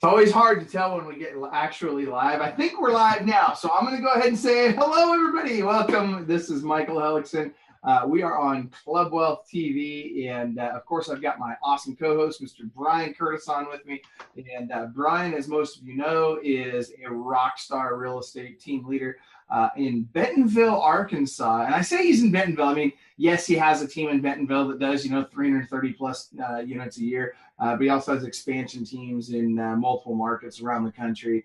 It's always hard to tell when we get actually live. I think we're live now, so I'm going to go ahead and say hello, everybody. Welcome. This is Michael Hellickson. We are on Club Wealth TV, and of course, I've got my awesome co-host, Mr. Brian Curtis, on with me. And Brian, as most of you know, is a rock star real estate team leader in Bentonville, Arkansas. And I say he's in Bentonville. I mean, yes, he has a team in Bentonville that does, 330 plus units a year. But he also has expansion teams in multiple markets around the country,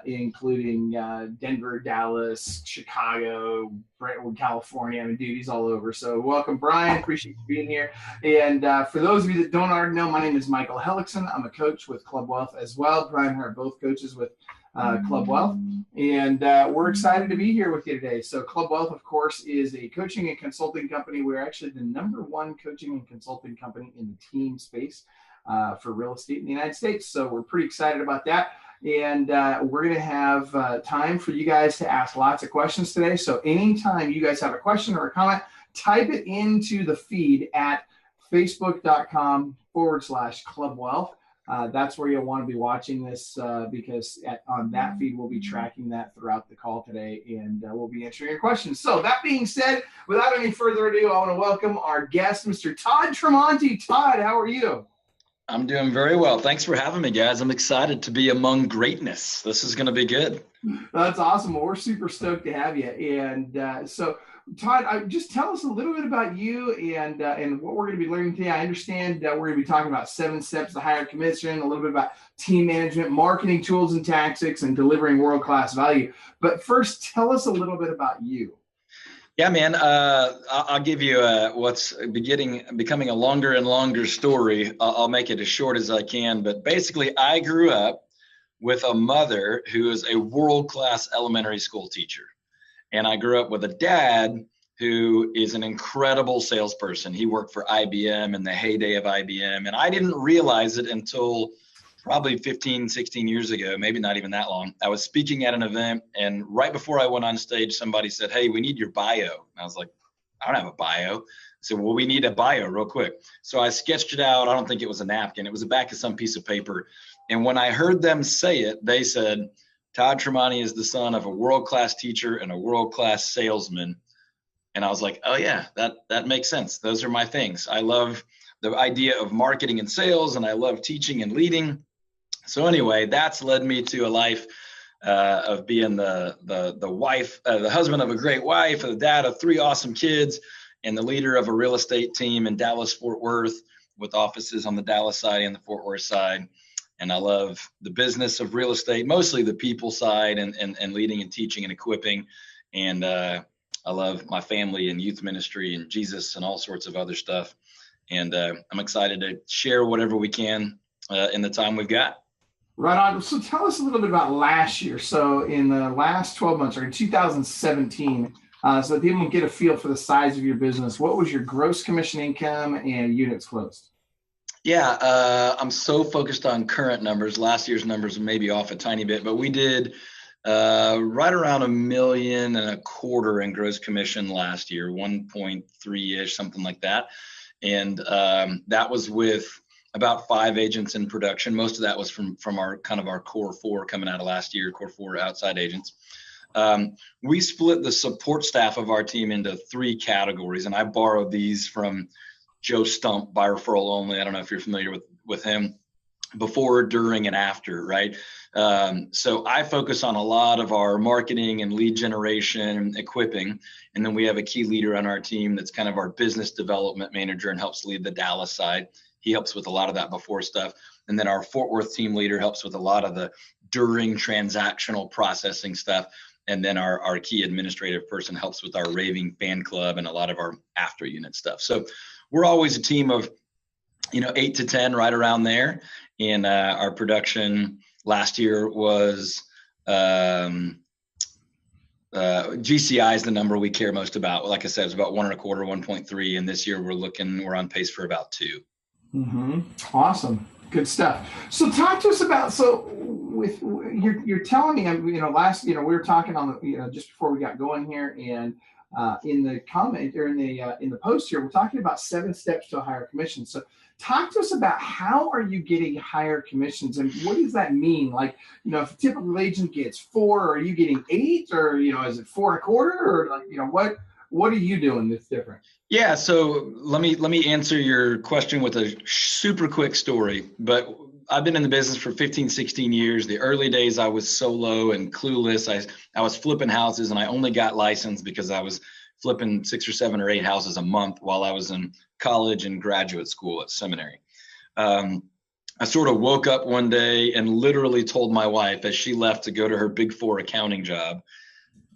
including Denver, Dallas, Chicago, Brentwood, California. I mean, dude, he's all over. So welcome, Brian. Appreciate you being here. And for those of you that don't already know, my name is Michael Hellickson. I'm a coach with Club Wealth as well. Brian and I are both coaches with Club Wealth. And we're excited to be here with you today. So Club Wealth, of course, is a coaching and consulting company. We're actually the #1 coaching and consulting company in the team space for real estate in the United States. So we're pretty excited about that. And we're going to have time for you guys to ask lots of questions today. So anytime you guys have a question or a comment, type it into the feed at facebook.com/Club Wealth. That's where you'll want to be watching this because on that feed, we'll be tracking that throughout the call today, and we'll be answering your questions. So that being said, without any further ado, I want to welcome our guest, Mr. Todd Tramonte. Todd, how are you? I'm doing very well. Thanks for having me, guys. I'm excited to be among greatness. This is going to be good. That's awesome. Well, we're super stoked to have you. And so, Todd, just tell us a little bit about you and what we're going to be learning today. I understand we're going to be talking about 7 steps to higher commission, a little bit about team management, marketing tools and tactics, and delivering world-class value. But first, tell us a little bit about you. Yeah, man. I'll give you what's becoming a longer and longer story. I'll make it as short as I can. But basically, I grew up with a mother who is a world-class elementary school teacher. And I grew up with a dad who is an incredible salesperson. He worked for IBM in the heyday of IBM. And I didn't realize it until probably 15, 16 years ago, maybe not even that long. I was speaking at an event, and right before I went on stage, somebody said, "Hey, we need your bio." And I was like, "I don't have a bio." I said, "Well, we need a bio real quick." So I sketched it out. I don't think it was a napkin. It was the back of some piece of paper. And when I heard them say it, they said, "Todd Tramonte is the son of a world-class teacher and a world-class salesman." And I was like, oh yeah, that makes sense. Those are my things. I love the idea of marketing and sales, and I love teaching and leading. So anyway, that's led me to a life of being the wife, the husband of a great wife, the dad of 3 awesome kids, and the leader of a real estate team in Dallas, Fort Worth, with offices on the Dallas side and the Fort Worth side. And I love the business of real estate, mostly the people side and leading and teaching and equipping. And I love my family and youth ministry and Jesus and all sorts of other stuff. And I'm excited to share whatever we can in the time we've got. Right on. So tell us a little bit about last year. So in the last 12 months, or in 2017, so that people can get a feel for the size of your business, what was your gross commission income and units closed? Yeah, I'm so focused on current numbers. Last year's numbers may be off a tiny bit, but we did right around $1.25 million in gross commission last year, 1.3-ish, something like that. And that was with about 5 agents in production. Most of that was from our kind of our core 4 coming out of last year, core 4 outside agents. We split the support staff of our team into 3 categories, and I borrowed these from Joe Stump, by referral only. I don't know if you're familiar with him. Before, during, and after, right? So I focus on a lot of our marketing and lead generation, equipping, and then we have a key leader on our team that's kind of our business development manager and helps lead the Dallas side. He helps with a lot of that before stuff. And then our Fort Worth team leader helps with a lot of the during transactional processing stuff. And then our key administrative person helps with our raving fan club and a lot of our after unit stuff. So we're always a team of, 8 to 10, right around there. And our production last year was GCI is the number we care most about. Like I said, it's about 1.25, 1.3. And this year we're on pace for about 2. Mm-hmm. Awesome. Good stuff. So talk to us about, with you're telling me, we were talking on the, just before we got going here, and in the comment or in the post here, we're talking about 7 steps to a higher commission. So talk to us about how are you getting higher commissions and what does that mean? Like, if a typical agent gets 4, are you getting 8, or, is it 4.25, or like, what are you doing that's different? Yeah, so let me answer your question with a super quick story. But I've been in the business for 15, 16 years. The early days I was solo and clueless. I was flipping houses, and I only got licensed because I was flipping 6 or 7 or 8 houses a month while I was in college and graduate school at seminary. I sort of woke up one day and literally told my wife as she left to go to her Big Four accounting job,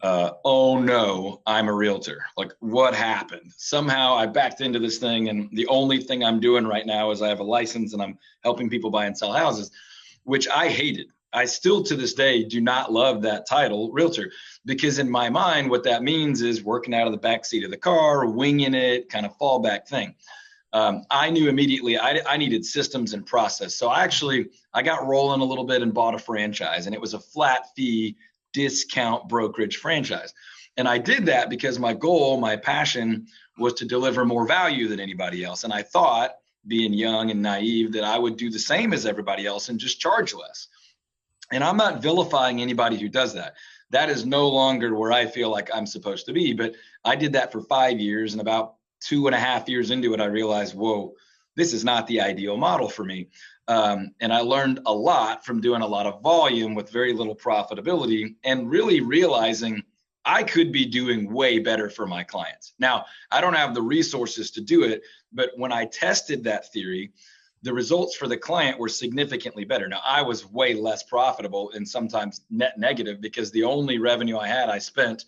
oh no, I'm a realtor. Like, what happened? Somehow I backed into this thing, and the only thing I'm doing right now is I have a license and I'm helping people buy and sell houses, which I hated. I still to this day do not love that title, realtor, because in my mind, what that means is working out of the back seat of the car, winging it, kind of fallback thing. I knew immediately I needed systems and process. So I got rolling a little bit and bought a franchise, and it was a flat fee discount brokerage franchise. And I did that because my goal, my passion was to deliver more value than anybody else. And I thought, being young and naive, that I would do the same as everybody else and just charge less. And I'm not vilifying anybody who does that. That is no longer where I feel like I'm supposed to be. But I did that for 5 years, and about 2.5 years into it, I realized, whoa, this is not the ideal model for me. And I learned a lot from doing a lot of volume with very little profitability, and really realizing I could be doing way better for my clients. Now, I don't have the resources to do it, but when I tested that theory, the results for the client were significantly better. Now, I was way less profitable and sometimes net negative because the only revenue I had, I spent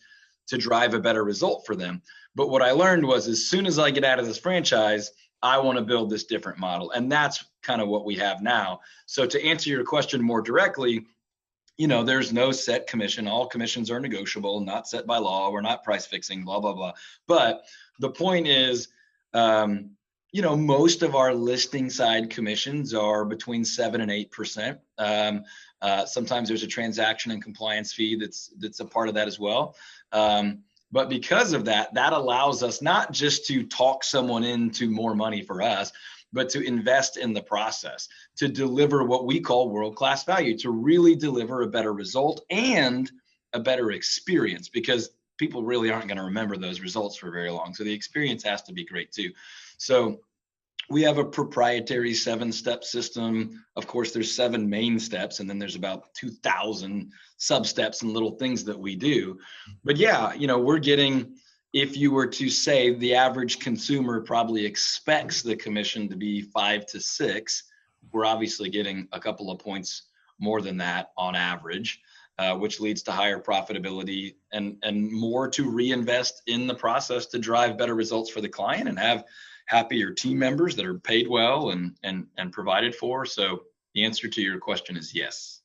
to drive a better result for them. But what I learned was, as soon as I get out of this franchise, I want to build this different model. And that's kind of what we have now. So to answer your question more directly, there's no set commission. All commissions are negotiable, not set by law. We're not price fixing, blah, blah, blah. But the point is, most of our listing side commissions are between 7 and 8%. Sometimes there's a transaction and compliance fee that's a part of that as well. But because of that allows us not just to talk someone into more money for us, but to invest in the process, to deliver what we call world-class value, to really deliver a better result and a better experience, because people really aren't going to remember those results for very long. So the experience has to be great too. So we have a proprietary 7-step system. Of course, there's 7 main steps, and then there's about 2,000 sub-steps and little things that we do. But yeah, we're getting, if you were to say the average consumer probably expects the commission to be 5 to 6, we're obviously getting a couple of points more than that on average, which leads to higher profitability and more to reinvest in the process to drive better results for the client and have happier team members that are paid well and provided for. So the answer to your question is yes.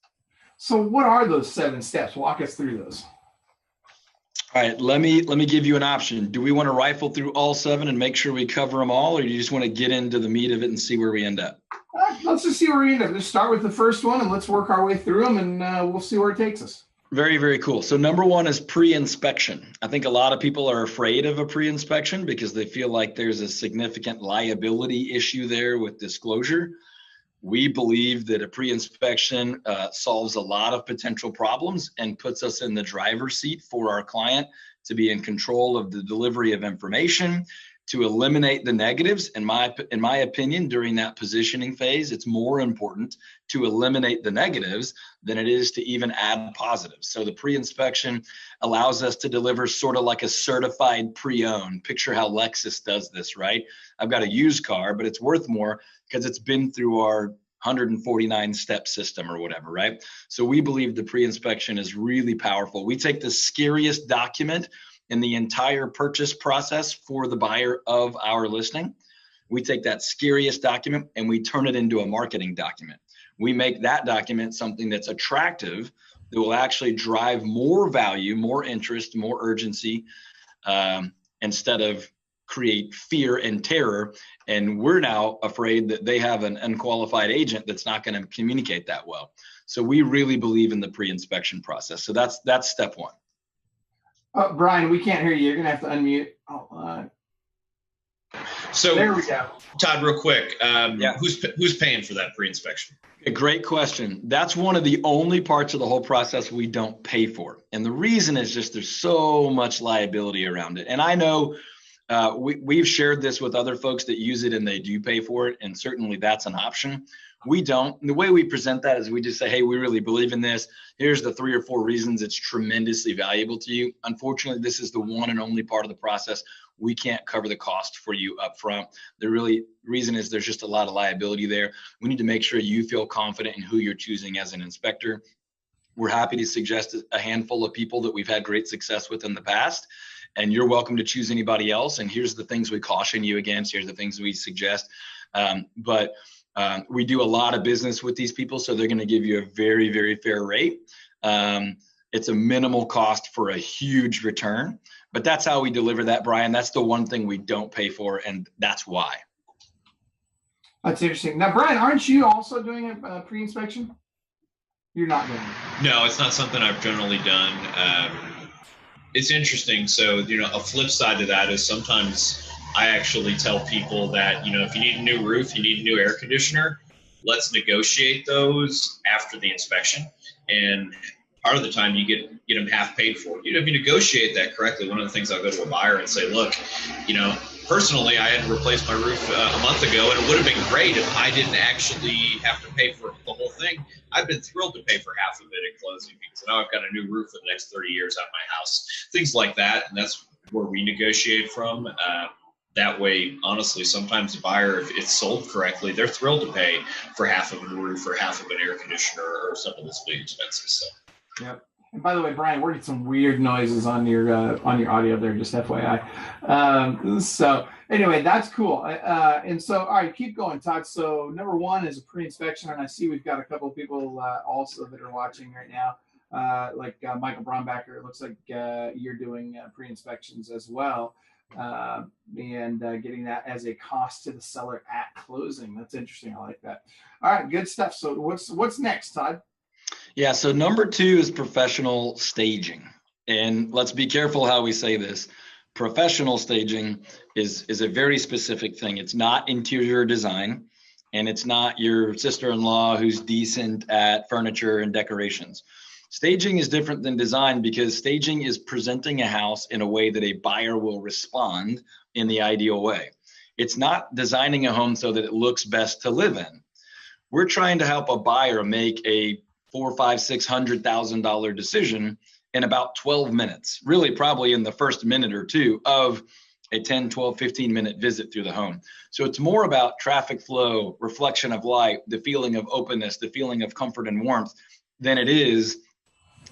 So what are those 7 steps? Walk us through those. All right, let me give you an option. Do we want to rifle through all 7 and make sure we cover them all, or do you just want to get into the meat of it and see where we end up? Let's just see where we end up. Let's start with the first one and let's work our way through them, and we'll see where it takes us. Very, very cool. So number 1 is pre-inspection. I think a lot of people are afraid of a pre-inspection because they feel like there's a significant liability issue there with disclosure. We believe that a pre-inspection solves a lot of potential problems and puts us in the driver's seat for our client to be in control of the delivery of information, to eliminate the negatives. In my opinion, during that positioning phase, it's more important to eliminate the negatives than it is to even add positives. So the pre-inspection allows us to deliver sort of like a certified pre-owned. Picture how Lexus does this, right? I've got a used car, but it's worth more because it's been through our 149 step system or whatever, right? So we believe the pre-inspection is really powerful. We take the scariest document in the entire purchase process for the buyer of our listing. We take that scariest document and we turn it into a marketing document. We make that document something that's attractive, that will actually drive more value, more interest, more urgency, instead of create fear and terror. And we're now afraid that they have an unqualified agent that's not going to communicate that well. So we really believe in the pre-inspection process. So that's step 1. Brian, we can't hear you. You're going to have to unmute. So there we go. Todd, real quick, Yeah. who's paying for that pre-inspection? A great question. That's one of the only parts of the whole process we don't pay for. And the reason is just there's so much liability around it. And I know we've shared this with other folks that use it and they do pay for it. And certainly that's an option. We don't. And the way we present that is we just say, hey, we really believe in this. Here's the 3 or 4 reasons it's tremendously valuable to you. Unfortunately, this is the one and only part of the process. We can't cover the cost for you up front. The reason is there's just a lot of liability there. We need to make sure you feel confident in who you're choosing as an inspector. We're happy to suggest a handful of people that we've had great success with in the past, and you're welcome to choose anybody else. And here's the things we caution you against. Here's the things we suggest. But we do a lot of business with these people, so they're going to give you a very, very fair rate. It's a minimal cost for a huge return, but that's how we deliver that, Brian. That's the one thing we don't pay for, and that's why. That's interesting. Now, Brian, aren't you also doing a pre-inspection? You're not doing it. No, it's not something I've generally done. It's interesting. So, a flip side to that is sometimes I actually tell people that, if you need a new roof, you need a new air conditioner, let's negotiate those after the inspection. And part of the time you get them half paid for. If you negotiate that correctly, one of the things I'll go to a buyer and say, look, personally, I had to replace my roof a month ago, and it would have been great if I didn't actually have to pay for the whole thing. I've been thrilled to pay for half of it at closing because now I've got a new roof for the next 30 years on my house, things like that. And that's where we negotiate from. That way, honestly, sometimes the buyer, if it's sold correctly, they're thrilled to pay for half of a roof or half of an air conditioner or something that's big expenses. So. Yep. And by the way, Brian, we're getting some weird noises on your audio there, just FYI. So anyway, that's cool. And so, all right, keep going, Todd. So number 1 is a pre-inspection, and I see we've got a couple of people also that are watching right now, like Michael Brombacher. It looks like you're doing pre-inspections as well, and getting that as a cost to the seller at closing. That's interesting. I like that. All right, good stuff. So what's next, Todd? Yeah, so number 2 is professional staging. And let's be careful how we say this. Professional staging is a very specific thing. It's not interior design, and it's not your sister-in-law who's decent at furniture and decorations. Staging is different than design because staging is presenting a house in a way that a buyer will respond in the ideal way. It's not designing a home so that it looks best to live in. We're trying to help a buyer make a $400,000, $500,000, $600,000 decision in about 12 minutes, really probably in the first minute or two of a 10, 12, 15-minute visit through the home. So it's more about traffic flow, reflection of light, the feeling of openness, the feeling of comfort and warmth than it is,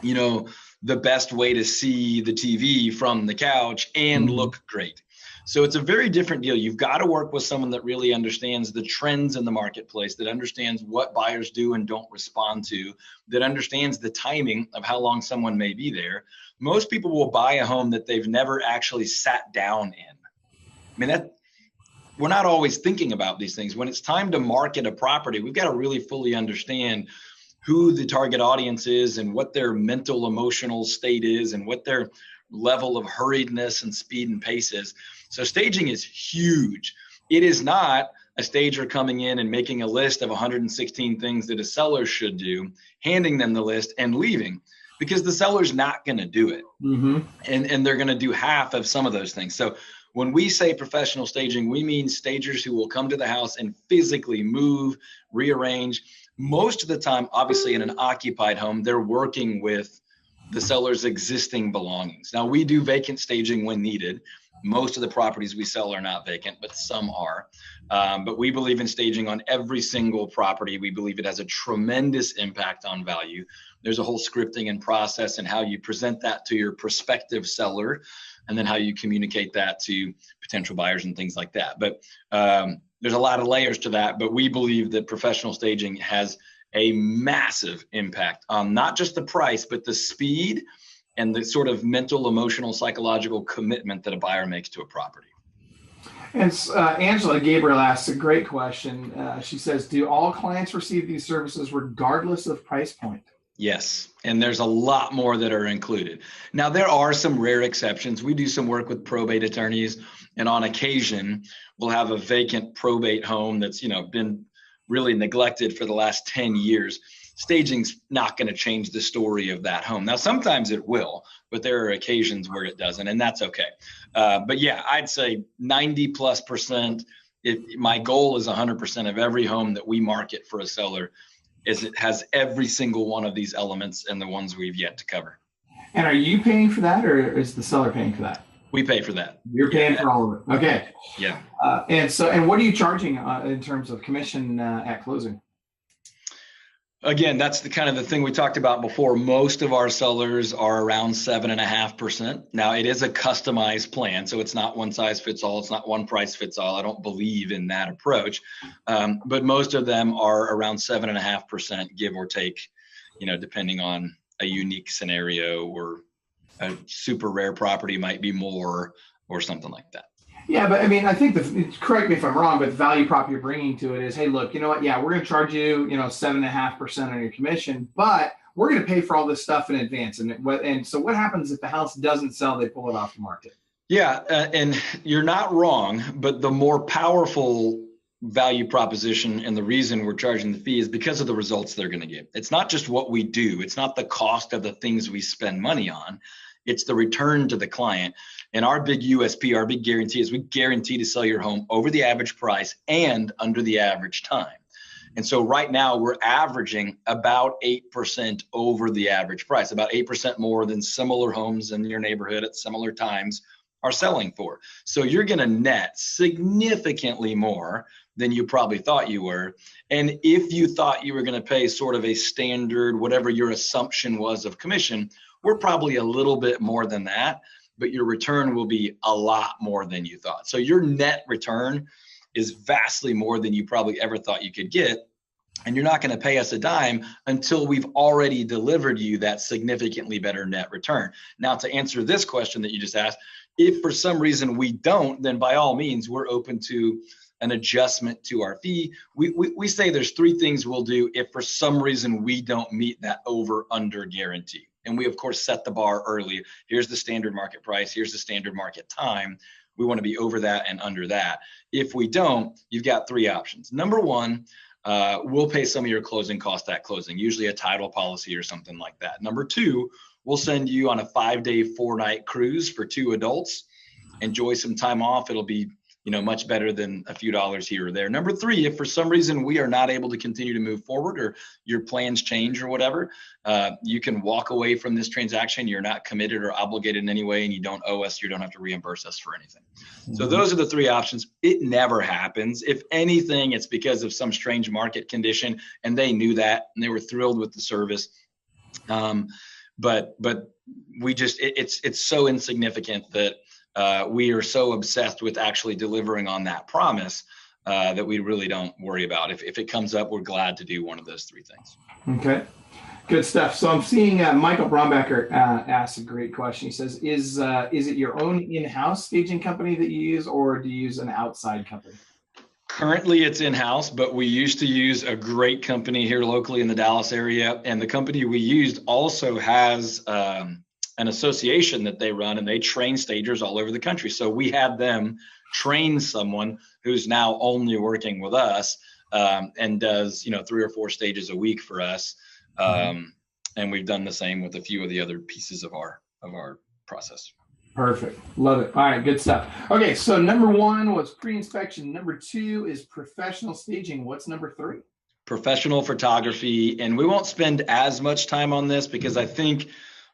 the best way to see the TV from the couch and look great. So it's a very different deal. You've got to work with someone that really understands the trends in the marketplace, that understands what buyers do and don't respond to, that understands the timing of how long someone may be there. Most people will buy a home that they've never actually sat down in. We're not always thinking about these things. When it's time to market a property, we've got to really fully understand who the target audience is and what their mental, emotional state is and what their level of hurriedness and speed and pace is. So staging is huge. It is not a stager coming in and making a list of 116 things that a seller should do, handing them the list and leaving, because the seller's not going to do it. And they're going to do half of some of those things. So when we say professional staging, we mean stagers who will come to the house and physically move, rearrange. Most of the time, obviously in an occupied home, they're working with the seller's existing belongings. Now, we do vacant staging when needed. Most of the properties we sell are not vacant, but some are. But we believe in staging on every single property. We believe it has a tremendous impact on value. There's a whole scripting and process and how you present that to your prospective seller, and then how you communicate that to potential buyers and things like that. But there's a lot of layers to that. But we believe that professional staging has a massive impact on not just the price, but the speed and the sort of mental, emotional, psychological commitment that a buyer makes to a property. And Angela Gabriel asks a great question. She says, do all clients receive these services regardless of price point? Yes, and there's a lot more that are included. Now, there are some rare exceptions. We do some work with probate attorneys, and on occasion, we'll have a vacant probate home that's, been really neglected for the last 10 years. Staging's not going to change the story of that home. Now, sometimes it will, but there are occasions where it doesn't, and that's okay. But yeah, I'd say 90+%. My goal is 100% of every home that we market for a seller is it has every single one of these elements and the ones we've yet to cover. And are you paying for that, or is the seller paying for that? We pay for that. You're paying for all of it. Okay. Yeah. And what are you charging in terms of commission at closing? Again, that's the kind of the thing we talked about before. Most of our sellers are around 7.5%. Now, it is a customized plan, so it's not one size fits all. It's not one price fits all. I don't believe in that approach. But most of them are around 7.5%, give or take, depending on a unique scenario, or a super rare property might be more, or something like that. Yeah, but I mean, I think correct me if I'm wrong, but the value prop you're bringing to it is, hey, look, you know what? Yeah, we're going to charge you, 7.5% on your commission, but we're going to pay for all this stuff in advance. And so what happens if the house doesn't sell? They pull it off the market. Yeah, and you're not wrong, but the more powerful value proposition and the reason we're charging the fee is because of the results they're going to get. It's not just what we do. It's not the cost of the things we spend money on. It's the return to the client. And our big USP, our big guarantee is we guarantee to sell your home over the average price and under the average time. And so right now we're averaging about 8% over the average price, about 8% more than similar homes in your neighborhood at similar times are selling for. So you're going to net significantly more than you probably thought you were. And if you thought you were going to pay sort of a standard, whatever your assumption was of commission, we're probably a little bit more than that, but your return will be a lot more than you thought. So your net return is vastly more than you probably ever thought you could get. And you're not going to pay us a dime until we've already delivered you that significantly better net return. Now, to answer this question that you just asked, if for some reason we don't, then by all means, we're open to an adjustment to our fee. We say there's three things we'll do if for some reason we don't meet that over-under guarantee. And we, of course, set the bar early. Here's the standard market price. Here's the standard market time. We want to be over that and under that. If we don't, you've got three options. Number one, we'll pay some of your closing costs at closing, usually a title policy or something like that. Number two, we'll send you on a 5-day, 4-night cruise for 2 adults. Enjoy some time off. It'll be much better than a few dollars here or there. Number three, if for some reason we are not able to continue to move forward or your plans change or whatever, you can walk away from this transaction. You're not committed or obligated in any way, and you don't owe us. You don't have to reimburse us for anything. Mm-hmm. So those are the three options. It never happens. If anything, it's because of some strange market condition, and they knew that, and they were thrilled with the service. But we just, it's so insignificant that we are so obsessed with actually delivering on that promise that we really don't worry about. If it comes up, we're glad to do one of those three things. Okay, good stuff. So I'm seeing Michael Brombecker asks a great question. He says, is it your own in-house staging company that you use, or do you use an outside company? Currently, it's in-house, but we used to use a great company here locally in the Dallas area. And the company we used also has an association that they run, and they train stagers all over the country. So we had them train someone who's now only working with us and does 3 or 4 stages a week for us. And we've done the same with a few of the other pieces of our process. Perfect. Love it. All right, good stuff. Okay, so number 1 was pre-inspection. Number 2 is professional staging. What's number 3? Professional photography. And we won't spend as much time on this because I think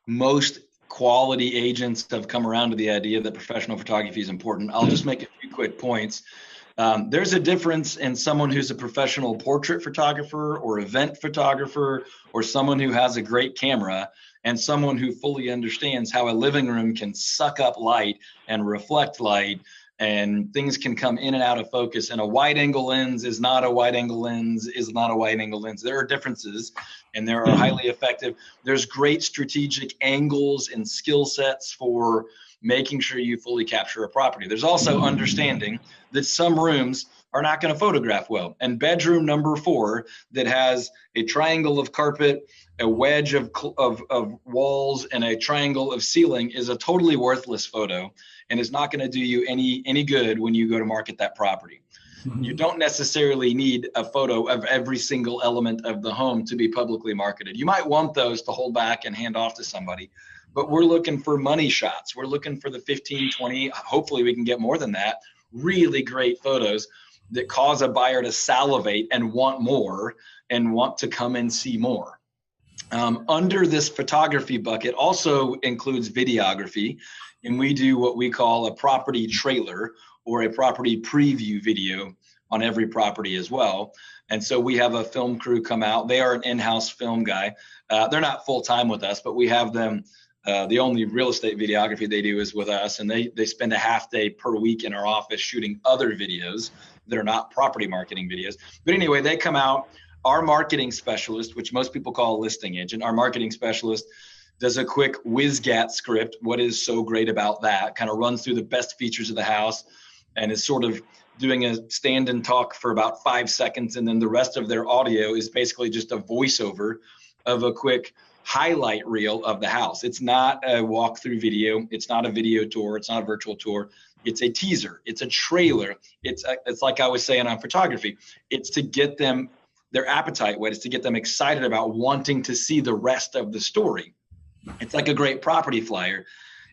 most quality agents have come around to the idea that professional photography is important. I'll just make a few quick points. There's a difference in someone who's a professional portrait photographer or event photographer, or someone who has a great camera, and someone who fully understands how a living room can suck up light and reflect light, and things can come in and out of focus. And a wide angle lens is not a wide angle lens, is not a wide angle lens. There are differences, and there are highly effective. There's great strategic angles and skill sets for making sure you fully capture a property. There's also understanding that some rooms are not going to photograph well. And bedroom number 4 that has a triangle of carpet, a wedge of walls, and a triangle of ceiling is a totally worthless photo and is not going to do you any good when you go to market that property. You don't necessarily need a photo of every single element of the home to be publicly marketed. You might want those to hold back and hand off to somebody, but we're looking for money shots. We're looking for the 15, 20, hopefully we can get more than that, really great photos that cause a buyer to salivate and want more and want to come and see more. Under this photography bucket also includes videography, and we do what we call a property trailer or a property preview video on every property as well. And so we have a film crew come out. They are an in-house film guy. They're not full-time with us, but we have them. The only real estate videography they do is with us, and they spend a half day per week in our office shooting other videos that are not property marketing videos. But anyway, they come out. Our marketing specialist, which most people call a listing agent, our marketing specialist does a quick whiz-gat script. What is so great about that? Kind of runs through the best features of the house and is sort of doing a stand and talk for about 5 seconds. And then the rest of their audio is basically just a voiceover of a quick highlight reel of the house. It's not a walkthrough video. It's not a video tour. It's not a virtual tour. It's a teaser. It's a trailer. It's like I was saying on photography. It's to get them their appetite whet. It's to get them excited about wanting to see the rest of the story. It's like a great property flyer.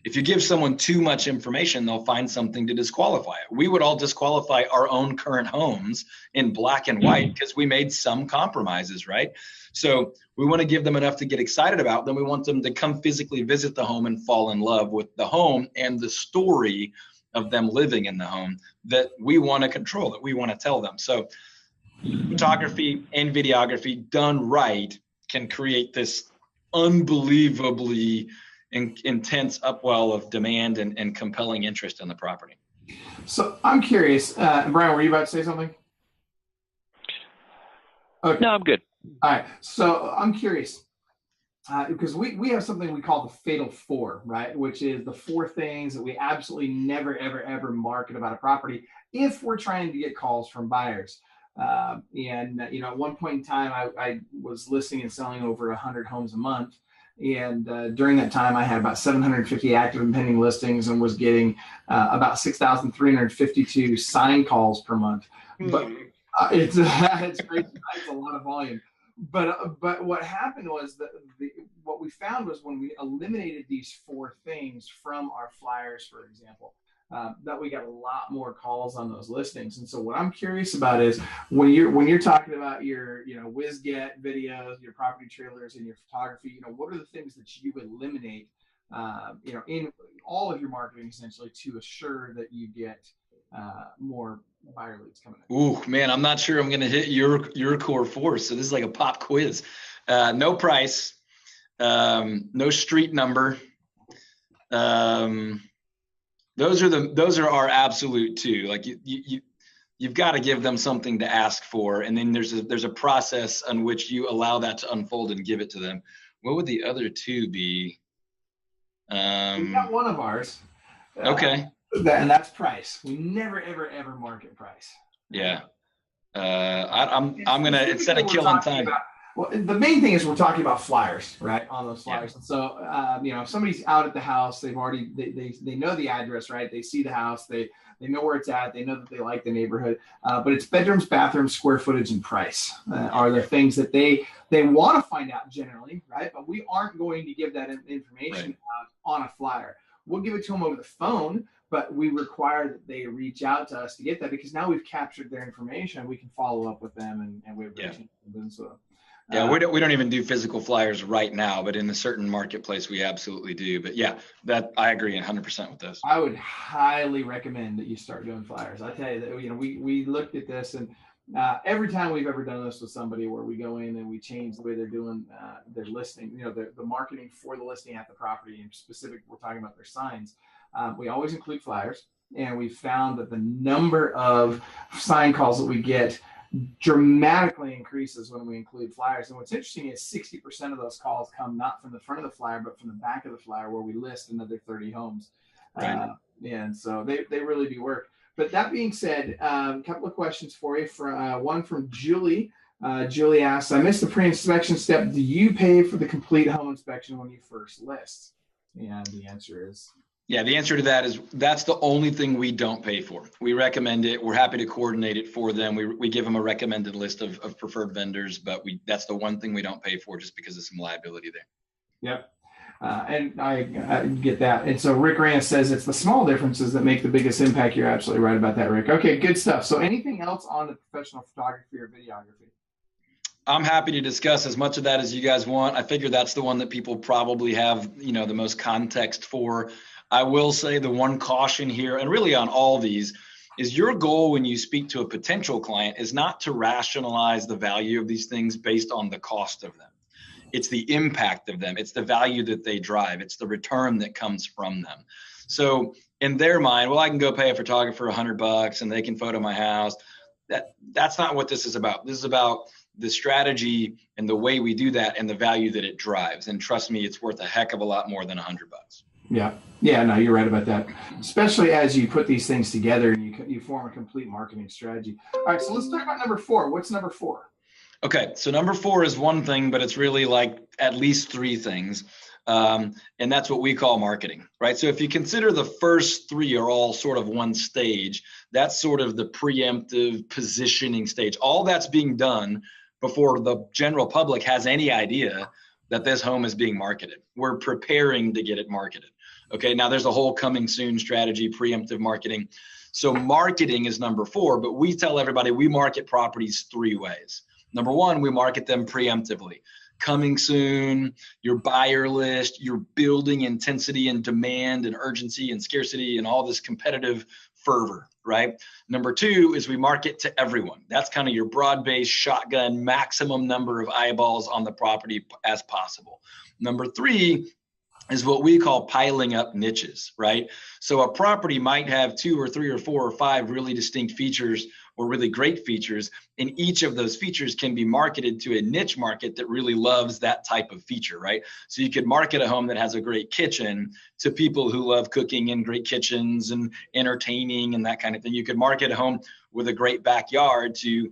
If you give someone too much information, they'll find something to disqualify it. We would all disqualify our own current homes in black and white because we made some compromises, right? So we want to give them enough to get excited about. Then we want them to come physically visit the home and fall in love with the home and the story of them living in the home that we want to control, that we want to tell them. So photography and videography done right can create this unbelievably intense upwell of demand and compelling interest in the property. So I'm curious, Brian, were you about to say something? Okay. No, I'm good. All right. So I'm curious because we have something we call the Fatal 4, right? Which is the 4 things that we absolutely never, ever, ever market about a property if we're trying to get calls from buyers. And you know, at one point in time, I was listing and selling over 100 homes a month. And during that time, I had about 750 active and pending listings and was getting about 6,352 signed calls per month. But it's great. It's a lot of volume. But what happened was that what we found was when we eliminated these 4 things from our flyers, for example, that we got a lot more calls on those listings. And so what I'm curious about is when you're talking about your, you know, whiz-get videos, your property trailers, and your photography, you know, what are the things that you eliminate, you know, in all of your marketing essentially to assure that you get more buyer leads coming in? Ooh, man, I'm not sure I'm going to hit your core 4. So this is like a pop quiz. No price, no street number. Those are our absolute 2. Like you've got to give them something to ask for, and then there's a process on which you allow that to unfold and give it to them. What would the other 2 be? We got one of ours. Okay. And that's price. We never, ever, ever market price. Yeah. I'm gonna, instead of killing time. Well, the main thing is we're talking about flyers, right? On those flyers. Yeah. And so, you know, if somebody's out at the house, they've already, they know the address, right? They see the house, they know where it's at, they know that they like the neighborhood, but it's bedrooms, bathrooms, square footage, and price are the things that they want to find out generally, right? But we aren't going to give that information out on a flyer. We'll give it to them over the phone, but we require that they reach out to us to get that because now we've captured their information. We can follow up with them and we have them. So. Yeah, we don't even do physical flyers right now, but in a certain marketplace, we absolutely do. But yeah, that I agree 100% with this. I would highly recommend that you start doing flyers. I tell you that, you know, we looked at this, and every time we've ever done this with somebody where we go in and we change the way they're doing their listing, you know, the marketing for the listing at the property, and specific, we're talking about their signs. We always include flyers, and we found that the number of sign calls that we get dramatically increases when we include flyers. And what's interesting is 60% of those calls come not from the front of the flyer, but from the back of the flyer where we list another 30 homes. Right. And so they really do work. But that being said, a couple of questions for you. One from Julie. Julie asks, I missed the pre-inspection step. Do you pay for the complete home inspection when you first list? And the answer is... Yeah, the answer to that is that's the only thing we don't pay for. We recommend it. We're happy to coordinate it for them. We give them a recommended list of preferred vendors, but that's the one thing we don't pay for just because of some liability there. Yep. And I get that. And so Rick Rance says it's the small differences that make the biggest impact. You're absolutely right about that, Rick. Okay, good stuff. So anything else on the professional photography or videography? I'm happy to discuss as much of that as you guys want. I figure that's the one that people probably have, the most context for. I will say the one caution here, and really on all these, is your goal when you speak to a potential client is not to rationalize the value of these things based on the cost of them. It's the impact of them. It's the value that they drive. It's the return that comes from them. So in their mind, well, I can go pay a photographer $100 and they can photo my house. That's not what this is about. This is about the strategy and the way we do that and the value that it drives. And trust me, it's worth a heck of a lot more than $100. Yeah. Yeah, no, you're right about that. Especially as you put these things together and you form a complete marketing strategy. All right, so let's talk about number 4. What's number 4? Okay, so number 4 is one thing, but it's really like at least 3 things. And that's what we call marketing, right? So if you consider the first 3 are all sort of one stage, that's sort of the preemptive positioning stage. All that's being done before the general public has any idea that this home is being marketed. We're preparing to get it marketed. Okay, now there's a whole coming soon strategy, preemptive marketing. So marketing is number 4, but we tell everybody we market properties 3 ways. Number 1, we market them preemptively. Coming soon, your buyer list, you're building intensity and demand and urgency and scarcity and all this competitive fervor, right? Number 2 is we market to everyone. That's kind of your broad-based shotgun, maximum number of eyeballs on the property as possible. Number 3 is what we call piling up niches, right? So a property might have 2 or 3 or 4 or 5 really distinct features or really great features, and each of those features can be marketed to a niche market that really loves that type of feature, right? So you could market a home that has a great kitchen to people who love cooking in great kitchens and entertaining and that kind of thing. You could market a home with a great backyard to,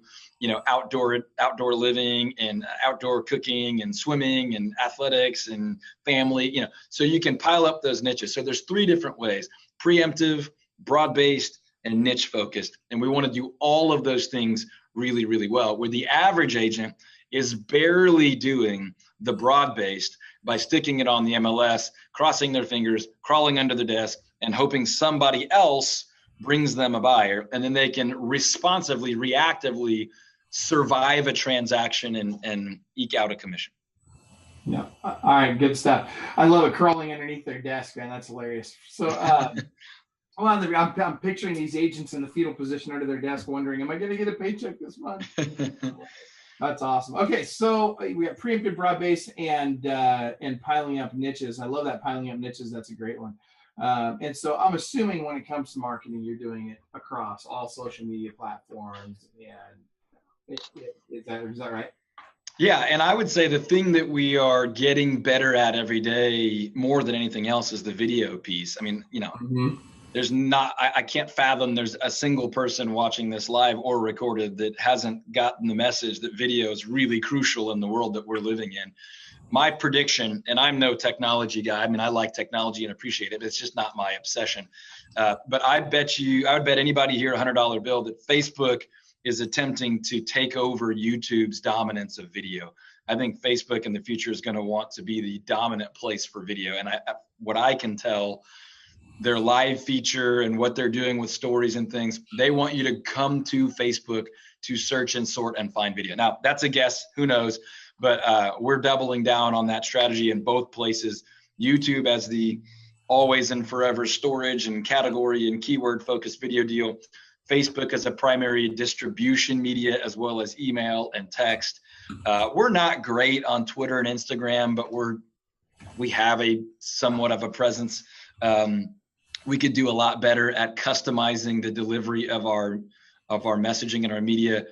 outdoor living and outdoor cooking and swimming and athletics and family, so you can pile up those niches. So there's 3 different ways: preemptive, broad-based, and niche focused. And we want to do all of those things really, really well, where the average agent is barely doing the broad-based by sticking it on the MLS, crossing their fingers, crawling under the desk, and hoping somebody else brings them a buyer. And then they can responsively, reactively survive a transaction and eke out a commission. Yeah. All right. Good stuff. I love it. Crawling underneath their desk, man. That's hilarious. So, I'm picturing these agents in the fetal position under their desk wondering, am I going to get a paycheck this month? That's awesome. Okay, so we got preemptive, broad-based, and piling up niches. I love that, piling up niches. That's a great one. And so I'm assuming when it comes to marketing, you're doing it across all social media platforms. And is that right? Yeah, and I would say the thing that we are getting better at every day more than anything else is the video piece. I mean, there's not, I can't fathom there's a single person watching this live or recorded that hasn't gotten the message that video is really crucial in the world that we're living in. My prediction, and I'm no technology guy, I mean, I like technology and appreciate it, it's just not my obsession. But I would bet anybody here a $100 bill that Facebook is attempting to take over YouTube's dominance of video. I think Facebook in the future is going to want to be the dominant place for video. And what I can tell, their live feature and what they're doing with stories and things, they want you to come to Facebook to search and sort and find video. Now, that's a guess, who knows, but we're doubling down on that strategy in both places. YouTube as the always and forever storage and category and keyword focused video deal. Facebook as a primary distribution media, as well as email and text. We're not great on Twitter and Instagram, but we have a somewhat of a presence. We could do a lot better at customizing the delivery of our messaging and our media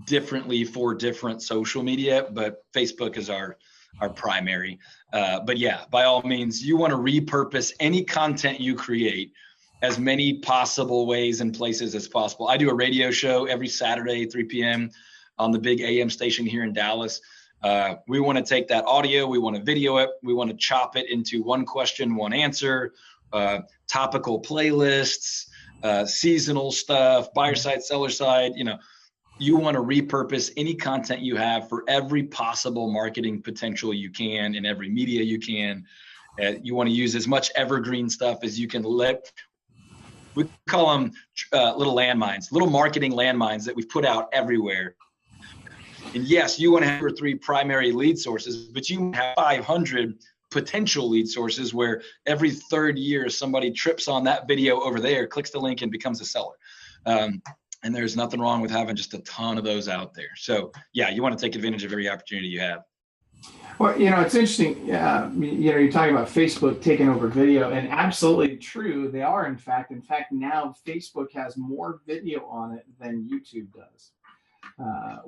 differently for different social media, but Facebook is our primary. But yeah, by all means, you want to repurpose any content you create as many possible ways and places as possible. I do a radio show every Saturday, 3 p.m. on the big AM station here in Dallas. We want to take that audio, we want to video it, we want to chop it into one question, one answer, topical playlists, seasonal stuff, buyer side, seller side. You want to repurpose any content you have for every possible marketing potential you can in every media you can. You want to use as much evergreen stuff as you can. We call them little landmines, little marketing landmines that we've put out everywhere. And yes, you want to have 2 or 3 primary lead sources, but you have 500 potential lead sources where every third year somebody trips on that video over there, clicks the link, and becomes a seller. And there's nothing wrong with having just a ton of those out there. So yeah, you want to take advantage of every opportunity you have. Well, it's interesting. You're talking about Facebook taking over video, and absolutely true. They are, in fact. Now Facebook has more video on it than YouTube does.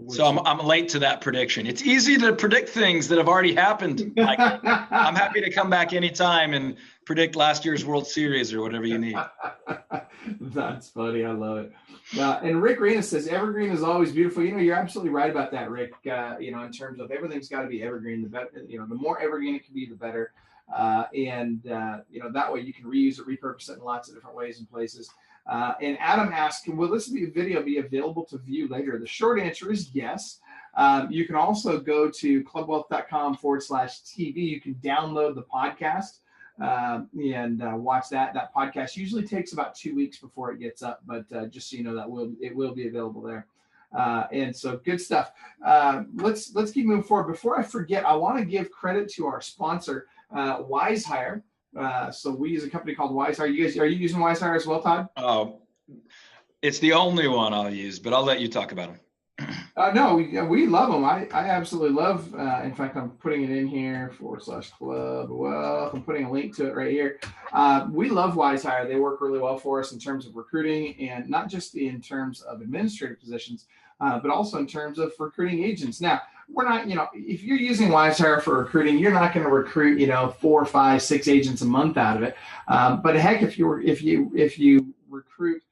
So I'm late to that prediction. It's easy to predict things that have already happened. I'm happy to come back anytime and predict last year's World Series or whatever you need. That's funny. I love it. And Rick Rena says evergreen is always beautiful. You're absolutely right about that, Rick. In terms of everything's got to be evergreen. The better, the more evergreen it can be, the better. That way you can reuse it, repurpose it in lots of different ways and places. And Adam asked, will this video be available to view later? The short answer is yes. You can also go to clubwealth.com/TV. You can download the podcast and watch that. That podcast usually takes about 2 weeks before it gets up, but just so you know, it will be available there. And so good stuff. Let's keep moving forward. Before I forget, I want to give credit to our sponsor, WiseHire. So we use a company called WiseHire. Are you using WiseHire as well, Todd? Oh, it's the only one I'll use, but I'll let you talk about them. No, we love them. I absolutely love. In fact, I'm putting it in here /club. Well, I'm putting a link to it right here. We love WiseHire. They work really well for us in terms of recruiting, and not just in terms of administrative positions, but also in terms of recruiting agents. Now, we're not, if you're using WiseHire for recruiting, you're not going to recruit, 4, 5, 6 agents a month out of it. But heck, if you recruit,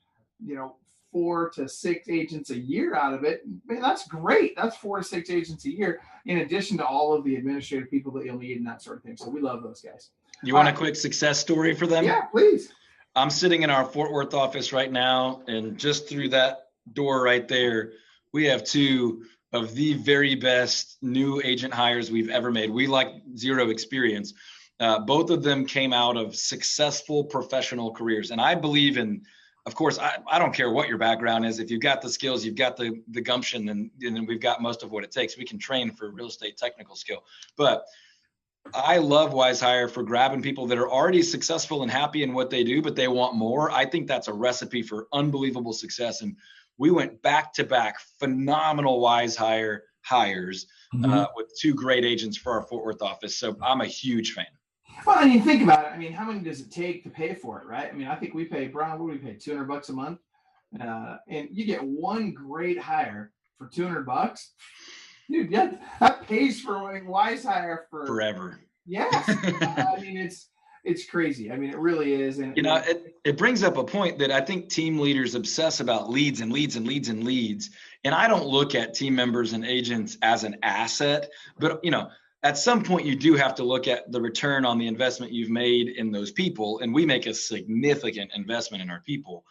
4 to 6 agents a year out of it, man, that's great. That's 4 to 6 agents a year, in addition to all of the administrative people that you'll need and that sort of thing. So we love those guys. You want a quick success story for them? Yeah, please. I'm sitting in our Fort Worth office right now, and just through that door right there, we have 2 of the very best new agent hires we've ever made. We like zero experience. Both of them came out of successful professional careers. And I believe in, of course, I don't care what your background is. If you've got the skills, you've got the gumption, and we've got most of what it takes. We can train for real estate technical skill. But I love WiseHire for grabbing people that are already successful and happy in what they do, but they want more. I think that's a recipe for unbelievable success. And we went back-to-back phenomenal WiseHire hires with 2 great agents for our Fort Worth office. So I'm a huge fan. Well, and you think about it. How many does it take to pay for it, right? I think we pay, Brian, what do we pay? $200 a month? And you get one great hire for $200. Dude, yeah, that pays for WiseHire for forever. Yes. It's crazy. It really is. And it brings up a point that I think team leaders obsess about leads and leads and leads and leads. And I don't look at team members and agents as an asset, but at some point you do have to look at the return on the investment you've made in those people. And we make a significant investment in our people.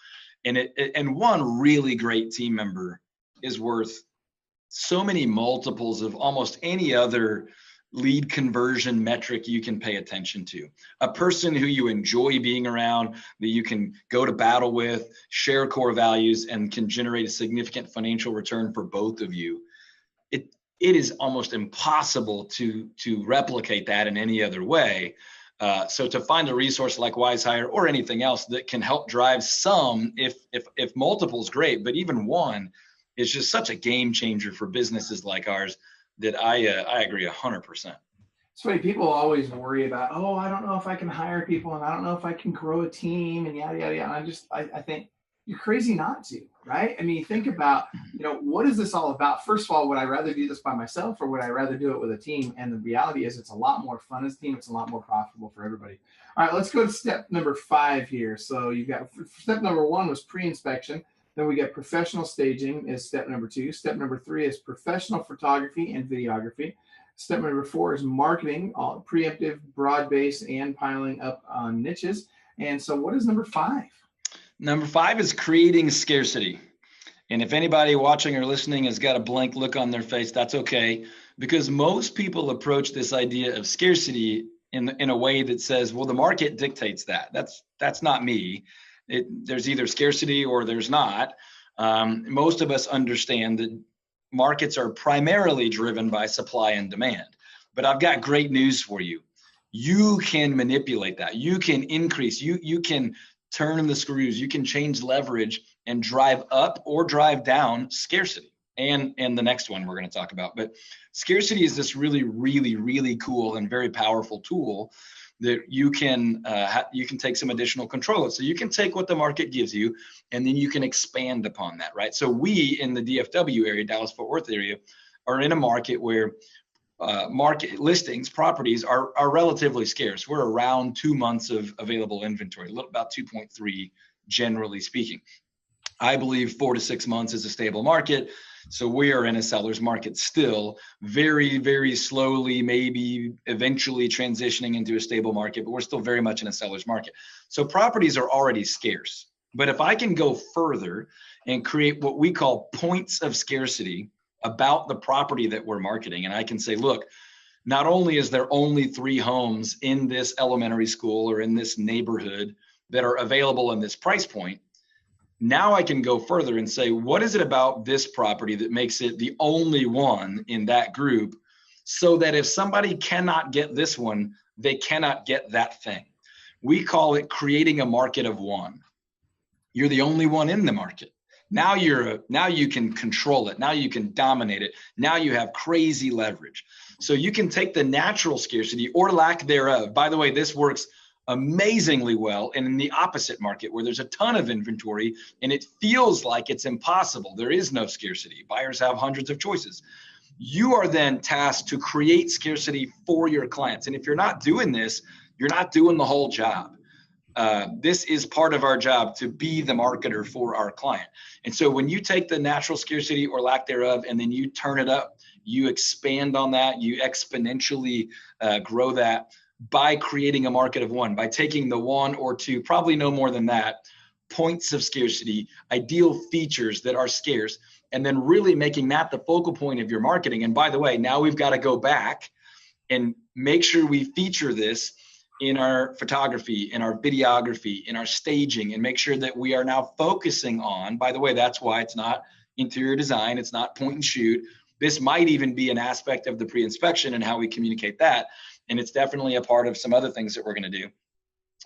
And one really great team member is worth so many multiples of almost any other lead conversion metric you can pay attention to. A person who you enjoy being around, that you can go to battle with, share core values, and can generate a significant financial return for both of you. It is almost impossible to replicate that in any other way. So to find a resource like WiseHire or anything else that can help drive some, if multiple's great, but even one is just such a game changer for businesses like ours, that I agree 100%. It's funny, people always worry about, I don't know if I can hire people, and I don't know if I can grow a team, and yada, yada, yada. I think you're crazy not to, right? I mean, think about, what is this all about? First of all, would I rather do this by myself or would I rather do it with a team? And the reality is it's a lot more fun as a team. It's a lot more profitable for everybody. All right, let's go to step number 5 here. So you've got step number 1 was pre-inspection. Then we get professional staging is step number 2. Step number 3 is professional photography and videography. Step number 4 is marketing, all preemptive, broad base, and piling up on niches. And so what is number 5? Number 5 is creating scarcity. And if anybody watching or listening has got a blank look on their face, that's okay, because most people approach this idea of scarcity in a way that says, well, the market dictates that. That's not me. There's either scarcity or there's not. Most of us understand that markets are primarily driven by supply and demand. But I've got great news for you. You can manipulate that. You can increase. You can turn the screws. You can change leverage and drive up or drive down scarcity. And the next one we're going to talk about. But scarcity is this really, really, really cool and very powerful tool that you can take some additional control of. So you can take what the market gives you, and then you can expand upon that, right? So we in the DFW area, Dallas-Fort Worth area, are in a market where market listings, properties are relatively scarce. We're around 2 months of available inventory, about 2.3, generally speaking. I believe 4 to 6 months is a stable market. So we are in a seller's market still, very, very slowly, maybe eventually transitioning into a stable market, but we're still very much in a seller's market. So properties are already scarce. But if I can go further and create what we call points of scarcity about the property that we're marketing, and I can say, look, not only is there only 3 homes in this elementary school or in this neighborhood that are available in this price point, now I can go further and say, what is it about this property that makes it the only one in that group, so that if somebody cannot get this one, they cannot get that thing. We call it creating a market of one. You're the only one in the market. Now you can control it. Now you can dominate it. Now you have crazy leverage. So you can take the natural scarcity or lack thereof. By the way, this works amazingly well and in the opposite market where there's a ton of inventory and it feels like it's impossible. There is no scarcity. Buyers have hundreds of choices. You are then tasked to create scarcity for your clients. And if you're not doing this, you're not doing the whole job. This is part of our job, to be the marketer for our client. And so when you take the natural scarcity or lack thereof and then you turn it up, you expand on that, you exponentially grow that by creating a market of one, by taking the 1 or 2, probably no more than that, points of scarcity, ideal features that are scarce, and then really making that the focal point of your marketing. And by the way, now we've got to go back and make sure we feature this in our photography, in our videography, in our staging, and make sure that we are now focusing on, by the way, that's why it's not interior design, it's not point and shoot. This might even be an aspect of the pre-inspection and how we communicate that. And it's definitely a part of some other things that we're going to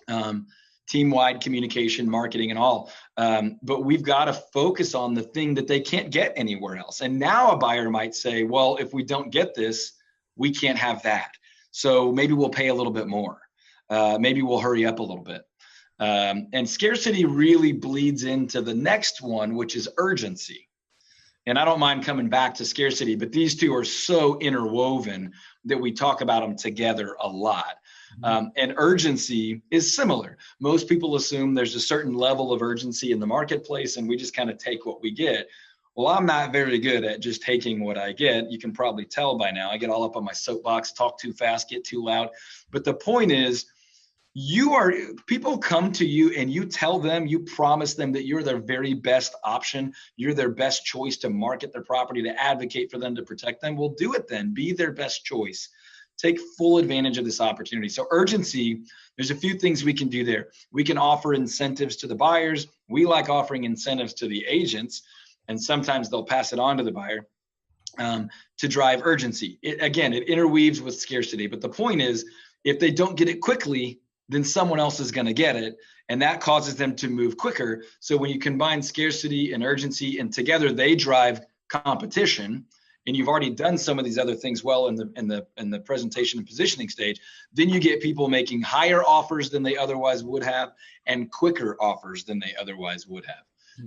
do. Team-wide communication, marketing, and all. But we've got to focus on the thing that they can't get anywhere else. And now a buyer might say, well, if we don't get this, we can't have that. So maybe we'll pay a little bit more. Maybe we'll hurry up a little bit. And scarcity really bleeds into the next one, which is urgency. And I don't mind coming back to scarcity, but these two are so interwoven that we talk about them together a lot. And urgency is similar. Most people assume there's a certain level of urgency in the marketplace and we just kind of take what we get. Well, I'm not very good at just taking what I get. You can probably tell by now. I get all up on my soapbox, talk too fast, get too loud. But the point is, people come to you and you tell them, you promise them that you're their very best option. You're their best choice to market their property, to advocate for them, to protect them. Well, do it then. Be their best choice. Take full advantage of this opportunity. So urgency, there's a few things we can do there. We can offer incentives to the buyers. We like offering incentives to the agents, and sometimes they'll pass it on to the buyer to drive urgency. It interweaves with scarcity. But the point is, if they don't get it quickly, then someone else is going to get it, and that causes them to move quicker. So when you combine scarcity and urgency, and together they drive competition, and you've already done some of these other things well in the presentation and positioning stage, then you get people making higher offers than they otherwise would have, and quicker offers than they otherwise would have.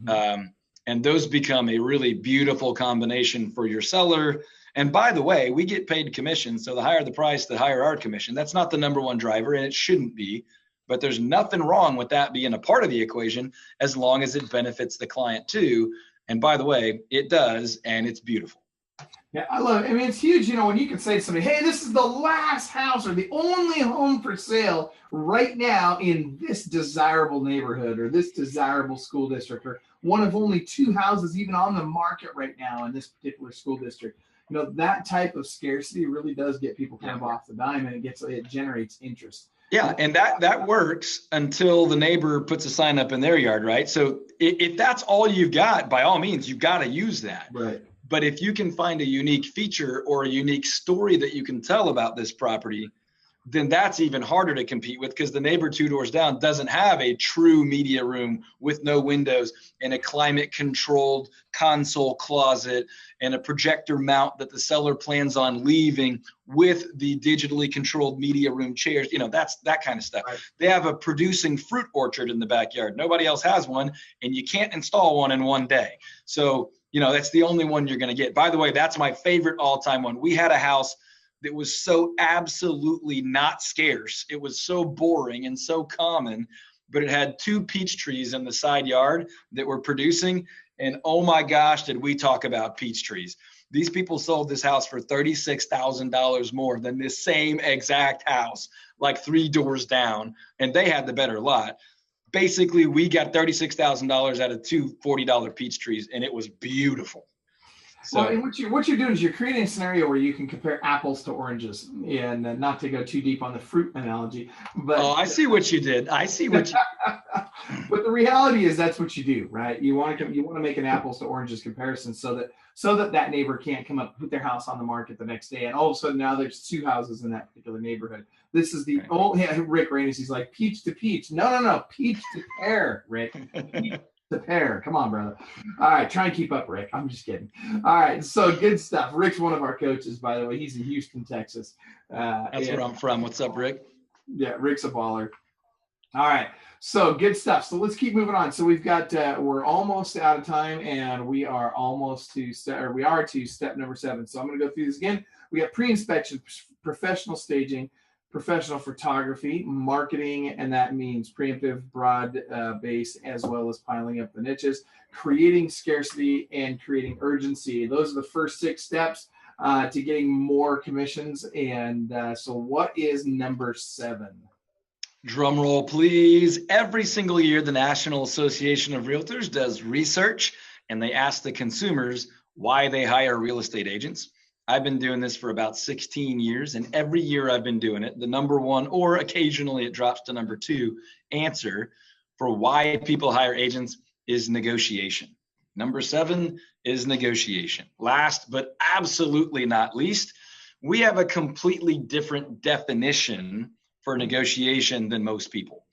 And those become a really beautiful combination for your seller. And by the way, we get paid commission. So the higher the price, the higher our commission. That's not the number one driver, and it shouldn't be. But there's nothing wrong with that being a part of the equation as long as it benefits the client too. And by the way, it does, and it's beautiful. Yeah, I love it. I mean, it's huge, when you can say to somebody, hey, this is the last house or the only home for sale right now in this desirable neighborhood or this desirable school district, or one of only 2 houses even on the market right now in this particular school district. That type of scarcity really does get people kind of off the dime, and it generates interest. Yeah, and that works until the neighbor puts a sign up in their yard, right? So if that's all you've got, by all means, you've got to use that. Right. But if you can find a unique feature or a unique story that you can tell about this property, then that's even harder to compete with, because the neighbor 2 doors down doesn't have a true media room with no windows and a climate controlled console closet and a projector mount that the seller plans on leaving with the digitally controlled media room chairs. That's that kind of stuff. Right. They have a producing fruit orchard in the backyard. Nobody else has one, and you can't install one in one day. So, that's the only one you're going to get. By the way, that's my favorite all-time one. We had a house that was so absolutely not scarce. It was so boring and so common, but it had 2 peach trees in the side yard that were producing. And oh my gosh, did we talk about peach trees. These people sold this house for $36,000 more than this same exact house, like 3 doors down, and they had the better lot. Basically, we got $36,000 out of 2 $40 peach trees, and it was beautiful. So, well, and what you're doing is you're creating a scenario where you can compare apples to oranges, and not to go too deep on the fruit analogy. But I see what you did. But the reality is that's what you do, right? You want to make an apples to oranges comparison so that neighbor can't come up, put their house on the market the next day, and all of a sudden now there's 2 houses in that particular neighborhood. This is the Rick Raines. He's like peach to peach. No, peach to pear, Rick. Peach to pear. Come on, brother. All right, try and keep up, Rick. I'm just kidding. All right, so good stuff. Rick's one of our coaches, by the way. He's in Houston, Texas. That's where I'm from. What's up, Rick? Yeah, Rick's a baller. All right, so good stuff. So let's keep moving on. So we've got we're almost out of time, and we are almost to step number 7. So I'm going to go through this again. We got pre-inspection, professional staging, professional photography, marketing, and that means preemptive, broad base, as well as piling up the niches, creating scarcity, and creating urgency. Those are the first 6 steps to getting more commissions. And so what is number 7? Drum roll, please. Every single year, the National Association of Realtors does research, and they ask the consumers why they hire real estate agents. I've been doing this for about 16 years, and every year I've been doing it, the number 1, or occasionally it drops to number 2, answer for why people hire agents is negotiation. Number 7 is negotiation. Last but absolutely not least, we have a completely different definition for negotiation than most people.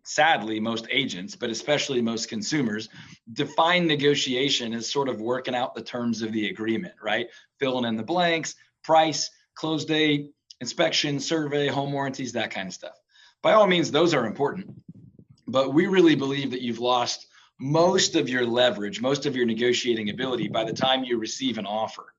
Sadly, most agents, but especially most consumers, define negotiation as sort of working out the terms of the agreement, right? Filling in the blanks, price, close date, inspection, survey, home warranties, that kind of stuff. By all means, those are important, but we really believe that you've lost most of your leverage, most of your negotiating ability by the time you receive an offer,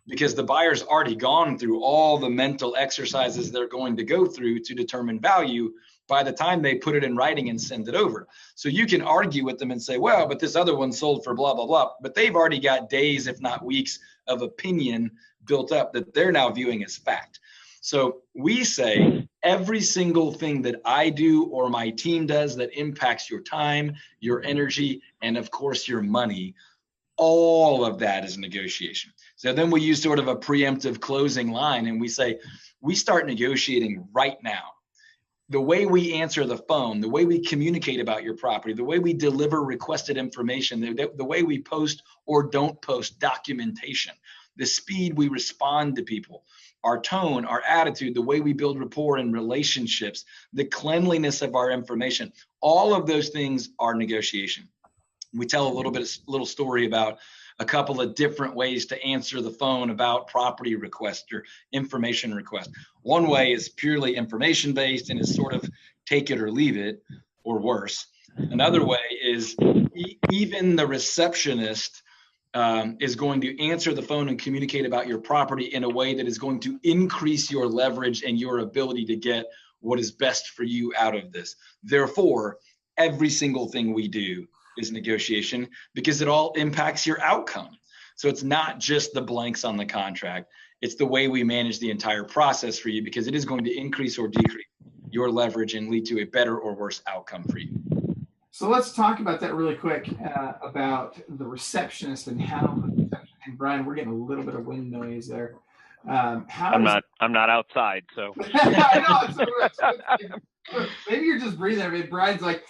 because the buyer's already gone through all the mental exercises they're going to go through to determine value by the time they put it in writing and send it over. So you can argue with them and say, well, but this other one sold for blah, blah, blah. But they've already got days, if not weeks, of opinion built up that they're now viewing as fact. So we say every single thing that I do or my team does that impacts your time, your energy, and of course your money, all of that is negotiation. So then we use sort of a preemptive closing line, and we say, we start negotiating right now. The way we answer the phone, the way we communicate about your property, the way we deliver requested information, the way we post or don't post documentation, the speed we respond to people, our tone, our attitude, the way we build rapport and relationships, the cleanliness of our information, all of those things are negotiation. We tell a little story about a couple of different ways to answer the phone about property request or information request. One way is purely information based and is sort of take it or leave it, or worse. Another way is even the receptionist is going to answer the phone and communicate about your property in a way that is going to increase your leverage and your ability to get what is best for you out of this. Therefore, every single thing we do is negotiation because it all impacts your outcome. So it's not just the blanks on the contract. It's the way we manage the entire process for you because it is going to increase or decrease your leverage and lead to a better or worse outcome for you. So let's talk about that really quick, about the receptionist and how, and Brian, we're getting a little bit of wind noise there. I'm not outside, so. I know. Maybe you're just breathing. I mean, Brian's like.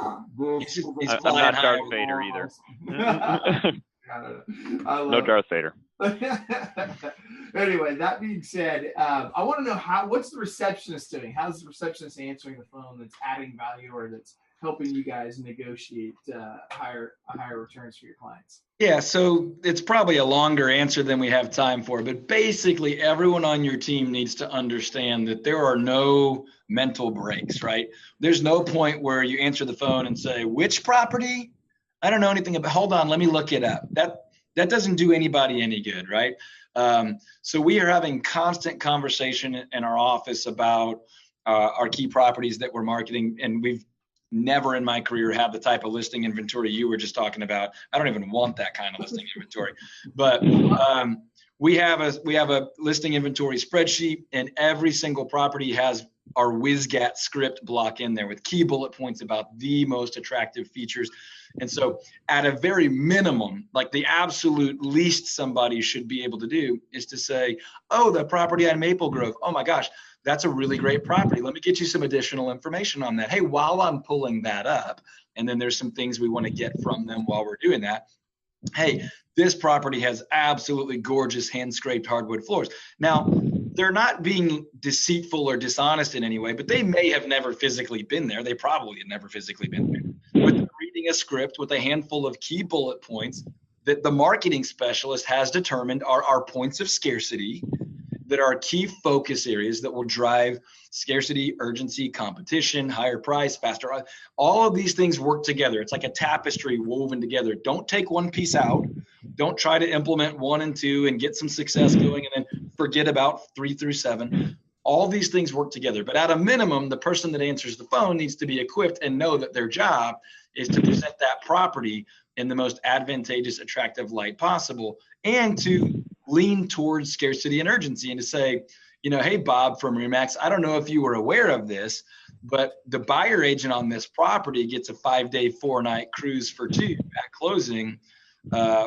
I'm not Darth Vader either. No Darth Vader. Anyway, that being said, I want to know what's the receptionist doing? How's the receptionist answering the phone that's adding value or that's helping you guys negotiate higher returns for your clients? Yeah, so it's probably a longer answer than we have time for, but basically everyone on your team needs to understand that there are no mental breaks, right? There's no point where you answer the phone and say, which property? I don't know anything about, hold on, let me look it up. That doesn't do anybody any good, right? So we are having constant conversation in our office about our key properties that we're marketing, and we've never in my career had the type of listing inventory you were just talking about. I don't even want that kind of listing inventory, but we have a listing inventory spreadsheet, and every single property has our WizGat script block in there with key bullet points about the most attractive features. And so at a very minimum, like the absolute least somebody should be able to do is to say, oh, the property on Maple Grove, oh my gosh, that's a really great property. Let me get you some additional information on that. Hey, while I'm pulling that up, and then there's some things we want to get from them while we're doing that. Hey, this property has absolutely gorgeous hand-scraped hardwood floors. Now, they're not being deceitful or dishonest in any way, but they may have never physically been there. They probably had never physically been there. With reading a script with a handful of key bullet points that the marketing specialist has determined are our points of scarcity, that are key focus areas that will drive scarcity, urgency, competition, higher price, faster. All of these things work together. It's like a tapestry woven together. Don't take one piece out. Don't try to implement 1 and 2 and get some success going and then forget about 3 through 7. All these things work together. But at a minimum, the person that answers the phone needs to be equipped and know that their job is to present that property in the most advantageous, attractive light possible, and to lean towards scarcity and urgency and to say, you know, hey, Bob from Remax, I don't know if you were aware of this, but the buyer agent on this property gets a 5-day, 4-night cruise for 2 at closing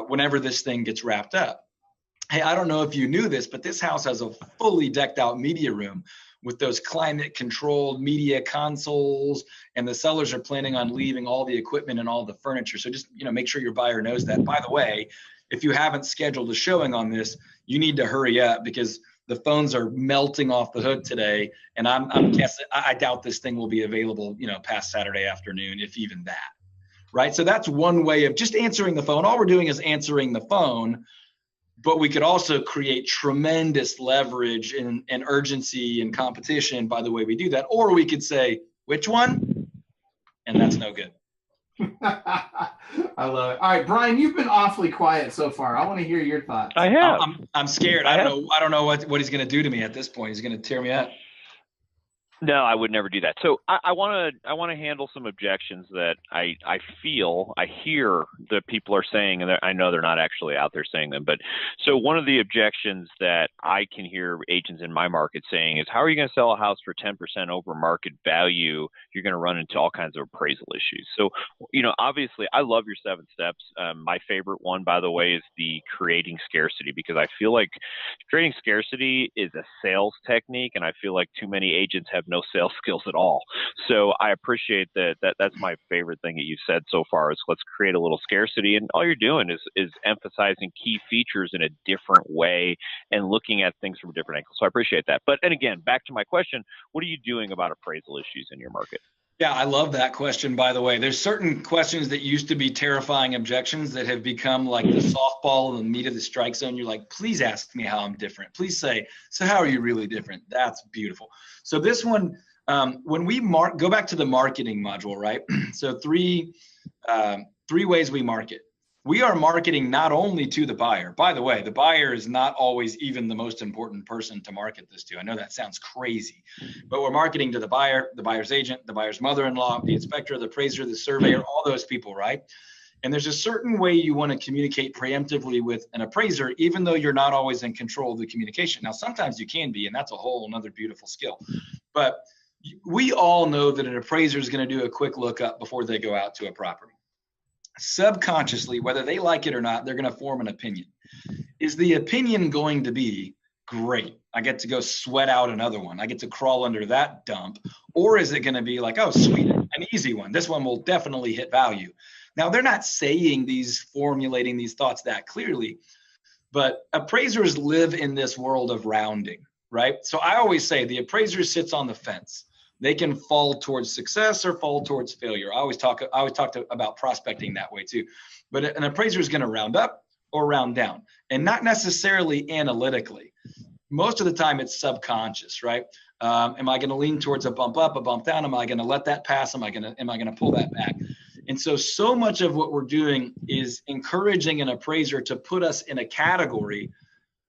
whenever this thing gets wrapped up. Hey, I don't know if you knew this, but this house has a fully decked out media room with those climate controlled media consoles, and the sellers are planning on leaving all the equipment and all the furniture. So just, you know, make sure your buyer knows that. By the way, if you haven't scheduled a showing on this, you need to hurry up because the phones are melting off the hook today. And I'm guessing, I doubt this thing will be available, you know, past Saturday afternoon, if even that, right? So that's one way of just answering the phone. All we're doing is answering the phone, but we could also create tremendous leverage and urgency and competition by the way we do that. Or we could say, which one? And that's no good. I love it. All right, Brian, you've been awfully quiet so far. I want to hear your thoughts. I have. I'm scared. I don't know what he's going to do to me at this point. He's going to tear me up. No, I would never do that. So I want to handle some objections that I hear that people are saying, and I know they're not actually out there saying them. But so one of the objections that I can hear agents in my market saying is, how are you going to sell a house for 10% over market value? You're going to run into all kinds of appraisal issues. So, you know, obviously I love your 7 steps. My favorite one, by the way, is the creating scarcity, because I feel like creating scarcity is a sales technique, and I feel like too many agents have no sales skills at all. So I appreciate that. That's my favorite thing that you've said so far is let's create a little scarcity. And all you're doing is emphasizing key features in a different way and looking at things from a different angle. So I appreciate that. But, and again, back to my question, what are you doing about appraisal issues in your market? Yeah, I love that question, by the way. There's certain questions that used to be terrifying objections that have become like the softball and the meat of the strike zone. You're like, please ask me how I'm different. Please say, so how are you really different? That's beautiful. So this one, When we go back to the marketing module, right? So three ways we market. We are marketing not only to the buyer. By the way, the buyer is not always even the most important person to market this to. I know that sounds crazy, but we're marketing to the buyer, the buyer's agent, the buyer's mother-in-law, the inspector, the appraiser, the surveyor, all those people, right? And there's a certain way you want to communicate preemptively with an appraiser, even though you're not always in control of the communication. Now, sometimes you can be, and that's a whole another beautiful skill. But we all know that an appraiser is going to do a quick lookup before they go out to a property. Subconsciously, whether they like it or not, they're going to form an opinion. Is the opinion going to be, great, I get to go sweat out another one, I get to crawl under that dump? Or is it going to be like, oh, sweet, an easy one, this one will definitely hit value? Now, they're not saying formulating these thoughts that clearly, but appraisers live in this world of rounding, right? So I always say the appraiser sits on the fence. They can fall towards success or fall towards failure. I always talk about prospecting that way too. But an appraiser is going to round up or round down, and not necessarily analytically. Most of the time it's subconscious, right? Am I going to lean towards a bump up, a bump down? Am I going to let that pass? Am I going to pull that back? And so much of what we're doing is encouraging an appraiser to put us in a category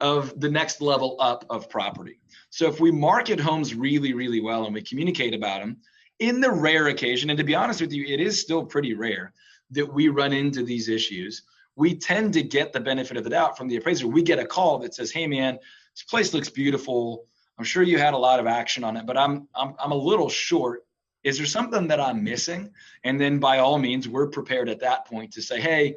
of the next level up of property. So if we market homes really, really well and we communicate about them, in the rare occasion, and to be honest with you, it is still pretty rare that we run into these issues, we tend to get the benefit of the doubt from the appraiser. We get a call that says, hey man, this place looks beautiful. I'm sure you had a lot of action on it, but I'm a little short. Is there something that I'm missing? And then by all means, we're prepared at that point to say, hey,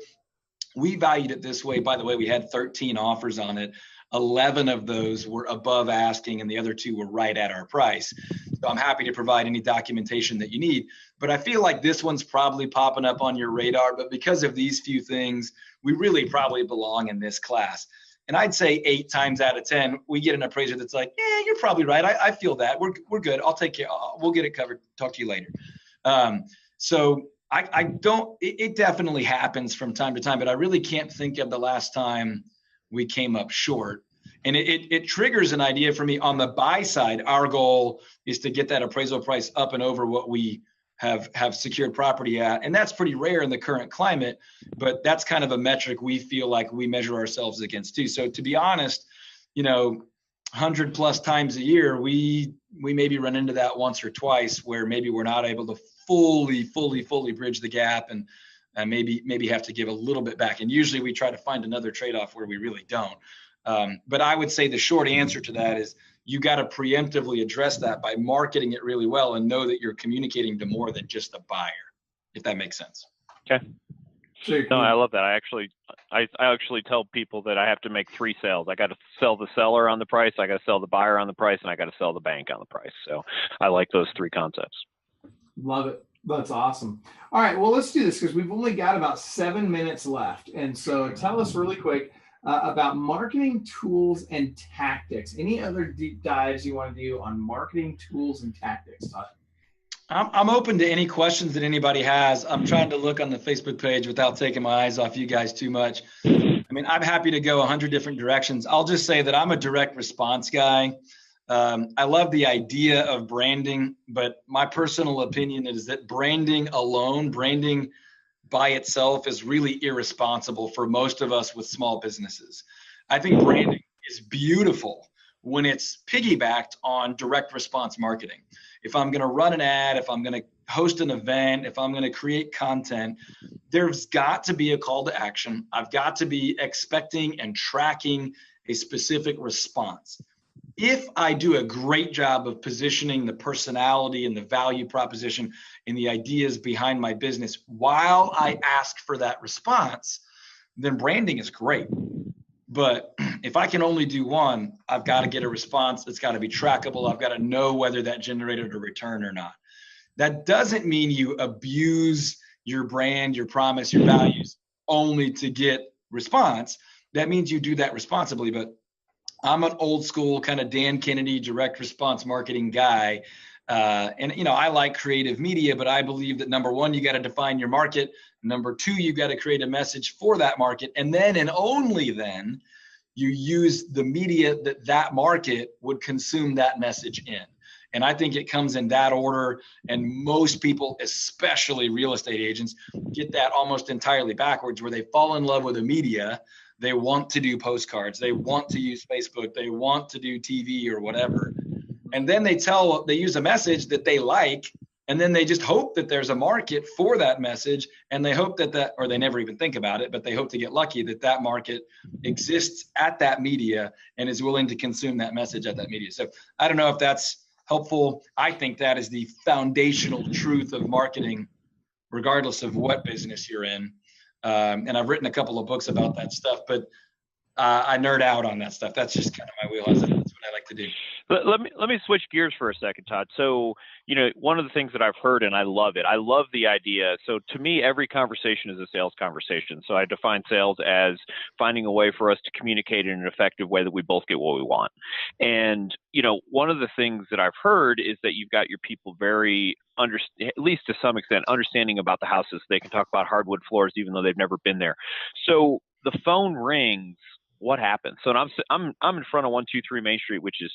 we valued it this way. By the way, we had 13 offers on it. 11 of those were above asking and the other 2 were right at our price. So I'm happy to provide any documentation that you need. But I feel like this one's probably popping up on your radar, but because of these few things, we really probably belong in this class. And I'd say 8 times out of 10, we get an appraiser that's like, yeah, you're probably right. I feel that. We're good. I'll take care. We'll get it covered. Talk to you later. So I don't, it definitely happens from time to time, but I really can't think of the last time we came up short. And it triggers an idea for me on the buy side. Our goal is to get that appraisal price up and over what we have secured property at. And that's pretty rare in the current climate, but that's kind of a metric we feel like we measure ourselves against too. So to be honest, 100+ times a year, we maybe run into that once or twice where maybe we're not able to fully bridge the gap and maybe have to give a little bit back. And usually we try to find another trade-off where we really don't. But I would say the short answer to that is you got to preemptively address that by marketing it really well and know that you're communicating to more than just a buyer, if that makes sense. Okay. No, I love that. I actually tell people that I have to make 3 sales. I got to sell the seller on the price, I got to sell the buyer on the price, and I got to sell the bank on the price. So I like those 3 concepts. Love it. That's awesome. All right, well, let's do this because we've only got about 7 minutes left. And so tell us really quick about marketing tools and tactics. Any other deep dives you want to do on marketing tools and tactics, Todd? I'm open to any questions that anybody has. I'm trying to look on the Facebook page without taking my eyes off you guys too much. I mean, I'm happy to go 100 different directions. I'll just say that I'm a direct response guy. I love the idea of branding, but my personal opinion is that branding by itself is really irresponsible for most of us with small businesses. I think branding is beautiful when it's piggybacked on direct response marketing. If I'm going to run an ad, if I'm going to host an event, if I'm going to create content, there's got to be a call to action. I've got to be expecting and tracking a specific response. If I do a great job of positioning the personality and the value proposition and the ideas behind my business while I ask for that response, then branding is great. But if I can only do one, I've got to get a response. It's got to be trackable. I've got to know whether that generated a return or not. That doesn't mean you abuse your brand, your promise, your values only to get response. That means you do that responsibly. But I'm an old school kind of Dan Kennedy direct response marketing guy. And I like creative media, but I believe that number one, you got to define your market. Number two, you got to create a message for that market. And then, and only then, you use the media that market would consume that message in. And I think it comes in that order. And most people, especially real estate agents, get that almost entirely backwards, where they fall in love with the media. They want to do postcards. They want to use Facebook. They want to do TV or whatever. And then they use a message that they like, and then they just hope that there's a market for that message, and they hope or they never even think about it, but they hope to get lucky that market exists at that media and is willing to consume that message at that media. So I don't know if that's helpful. I think that is the foundational truth of marketing, regardless of what business you're in. And I've written a couple of books about that stuff, but I nerd out on that stuff. That's just kind of my wheelhouse. That's what I like to do. Let me switch gears for a second, Todd. So, one of the things that I've heard, and I love it, I love the idea. So to me, every conversation is a sales conversation. So I define sales as finding a way for us to communicate in an effective way that we both get what we want. And, one of the things that I've heard is that you've got your people very, at least to some extent, understanding about the houses. They can talk about hardwood floors, even though they've never been there. So the phone rings. What happens? So I'm in front of 123 Main Street, which is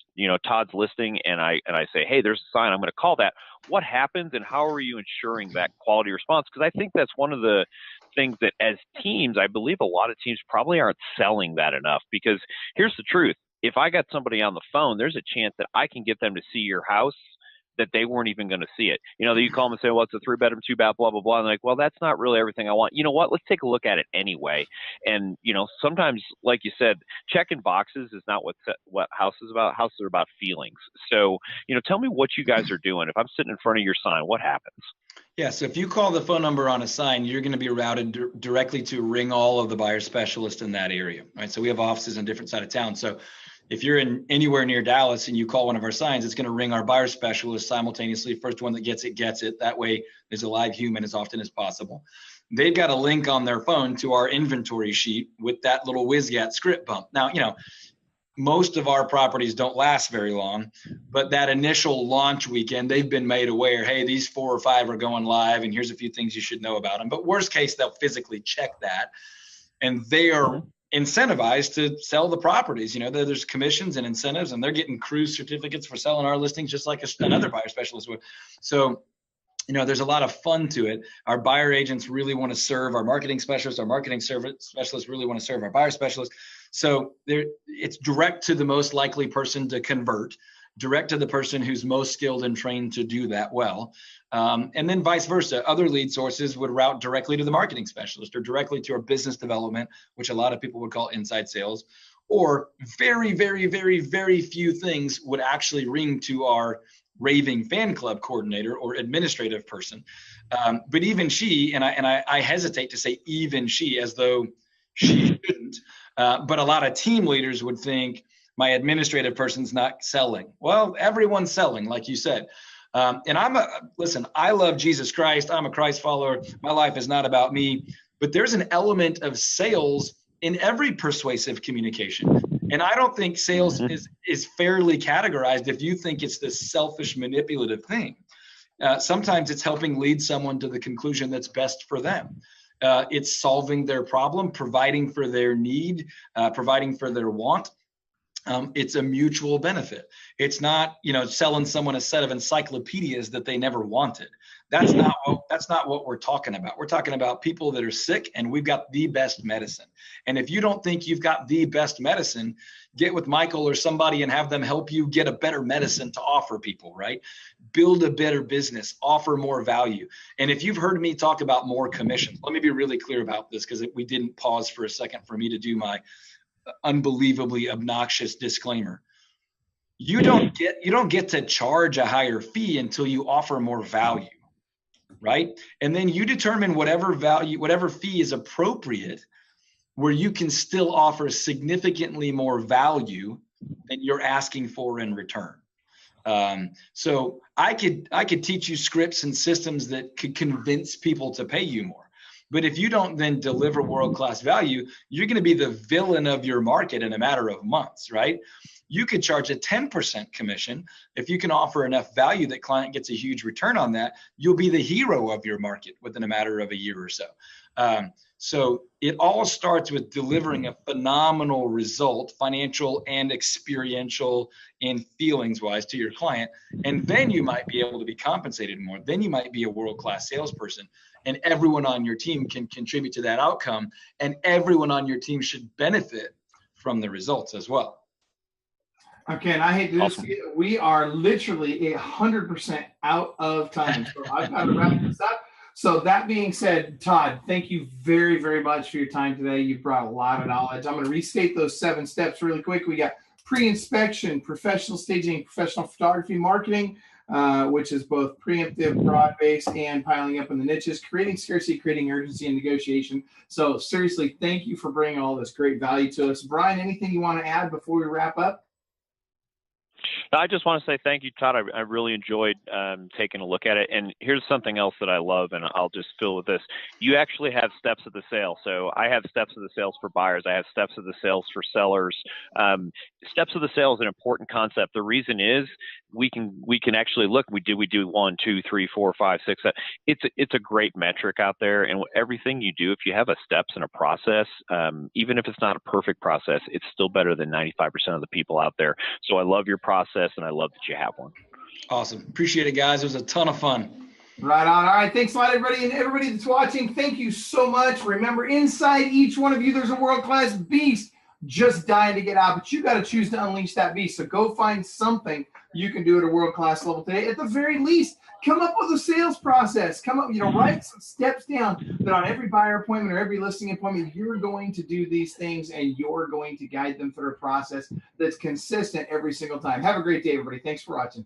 Todd's listing, and I say, hey, there's a sign. I'm going to call that. What happens, and how are you ensuring that quality response? Because I think that's one of the things that, as teams, I believe a lot of teams probably aren't selling that enough. Because here's the truth: if I got somebody on the phone, there's a chance that I can get them to see your house that they weren't even going to see it. That you call them and say, well, it's a 3-bedroom, 2-bath, blah, blah, blah. And they're like, well, that's not really everything I want. You know what? Let's take a look at it anyway. And, sometimes, like you said, checking boxes is not what house is about. Houses are about feelings. So, tell me what you guys are doing. If I'm sitting in front of your sign, what happens? Yeah, so if you call the phone number on a sign, you're going to be routed directly to ring all of the buyer specialists in that area. Right. So we have offices on different side of town. So if you're in anywhere near Dallas and you call one of our signs, it's going to ring our buyer specialist simultaneously. First one that gets it. That way there's a live human as often as possible. They've got a link on their phone to our inventory sheet with that little WizGat script bump. Now, most of our properties don't last very long, but that initial launch weekend, they've been made aware, hey, these 4 or 5 are going live, and here's a few things you should know about them. But worst case, they'll physically check that, and they are incentivized to sell the properties. There's commissions and incentives, and they're getting cruise certificates for selling our listings just like another buyer specialist would. So there's a lot of fun to it. Our buyer agents really want to serve our marketing specialists. Our marketing specialists really want to serve our buyer specialists. So it's direct to the most likely person to convert, direct to the person who's most skilled and trained to do that well. And then vice versa. Other lead sources would route directly to the marketing specialist or directly to our business development, which a lot of people would call inside sales, or very, very, very, very few things would actually ring to our raving fan club coordinator or administrative person. But even she, and I hesitate to say even she as though she shouldn't, but a lot of team leaders would think my administrative person's not selling. Well, everyone's selling, like you said. And I love Jesus Christ. I'm a Christ follower. My life is not about me, but there's an element of sales in every persuasive communication. And I don't think sales is fairly categorized if you think it's this selfish, manipulative thing. Sometimes it's helping lead someone to the conclusion that's best for them. It's solving their problem, providing for their need, providing for their want. It's a mutual benefit. It's not, selling someone a set of encyclopedias that they never wanted. That's not what we're talking about. We're talking about people that are sick, and we've got the best medicine. And if you don't think you've got the best medicine, get with Michael or somebody and have them help you get a better medicine to offer people, right? Build a better business, offer more value. And if you've heard me talk about more commissions, let me be really clear about this, because we didn't pause for a second for me to do my unbelievably obnoxious disclaimer. You don't get to charge a higher fee until you offer more value, right? And then you determine whatever fee is appropriate, where you can still offer significantly more value than you're asking for in return. So I could teach you scripts and systems that could convince people to pay you more. But if you don't then deliver world-class value, you're going to be the villain of your market in a matter of months, right? You could charge a 10% commission. If you can offer enough value that client gets a huge return on that, you'll be the hero of your market within a matter of a year or so. So it all starts with delivering a phenomenal result, financial and experiential and feelings wise to your client. And then you might be able to be compensated more. Then you might be a world-class salesperson, and everyone on your team can contribute to that outcome. And everyone on your team should benefit from the results as well. Okay, and I hate to do this. Awesome. We are literally 100% out of time. So I've got to wrap this up. So that being said, Todd, thank you very, very much for your time today. You've brought a lot of knowledge. I'm going to restate those 7 steps really quick. We got pre-inspection, professional staging, professional photography, marketing, which is both preemptive, broad-based, and piling up in the niches, creating scarcity, creating urgency, and negotiation. So seriously, thank you for bringing all this great value to us. Brian, anything you want to add before we wrap up? I just want to say thank you, Todd. I really enjoyed taking a look at it. And here's something else that I love, and I'll just fill with this. You actually have steps of the sale. So I have steps of the sales for buyers. I have steps of the sales for sellers. Steps of the sale is an important concept. The reason is we can actually look. We do 1, 2, 3, 4, 5, 6, 7. It's a great metric out there. And everything you do, if you have a steps and a process, even if it's not a perfect process, it's still better than 95% of the people out there. So I love your process, and I love that you have one. Awesome. Appreciate it, guys. It was a ton of fun. Right on. All right. Thanks a lot, everybody. And everybody that's watching, thank you so much. Remember, inside each one of you, there's a world-class beast just dying to get out, but you got to choose to unleash that beast. So go find something you can do at a world-class level today. At the very least, come up with a sales process. Come up, write some steps down that on every buyer appointment or every listing appointment, you're going to do these things and you're going to guide them through a process that's consistent every single time. Have a great day, everybody. Thanks for watching.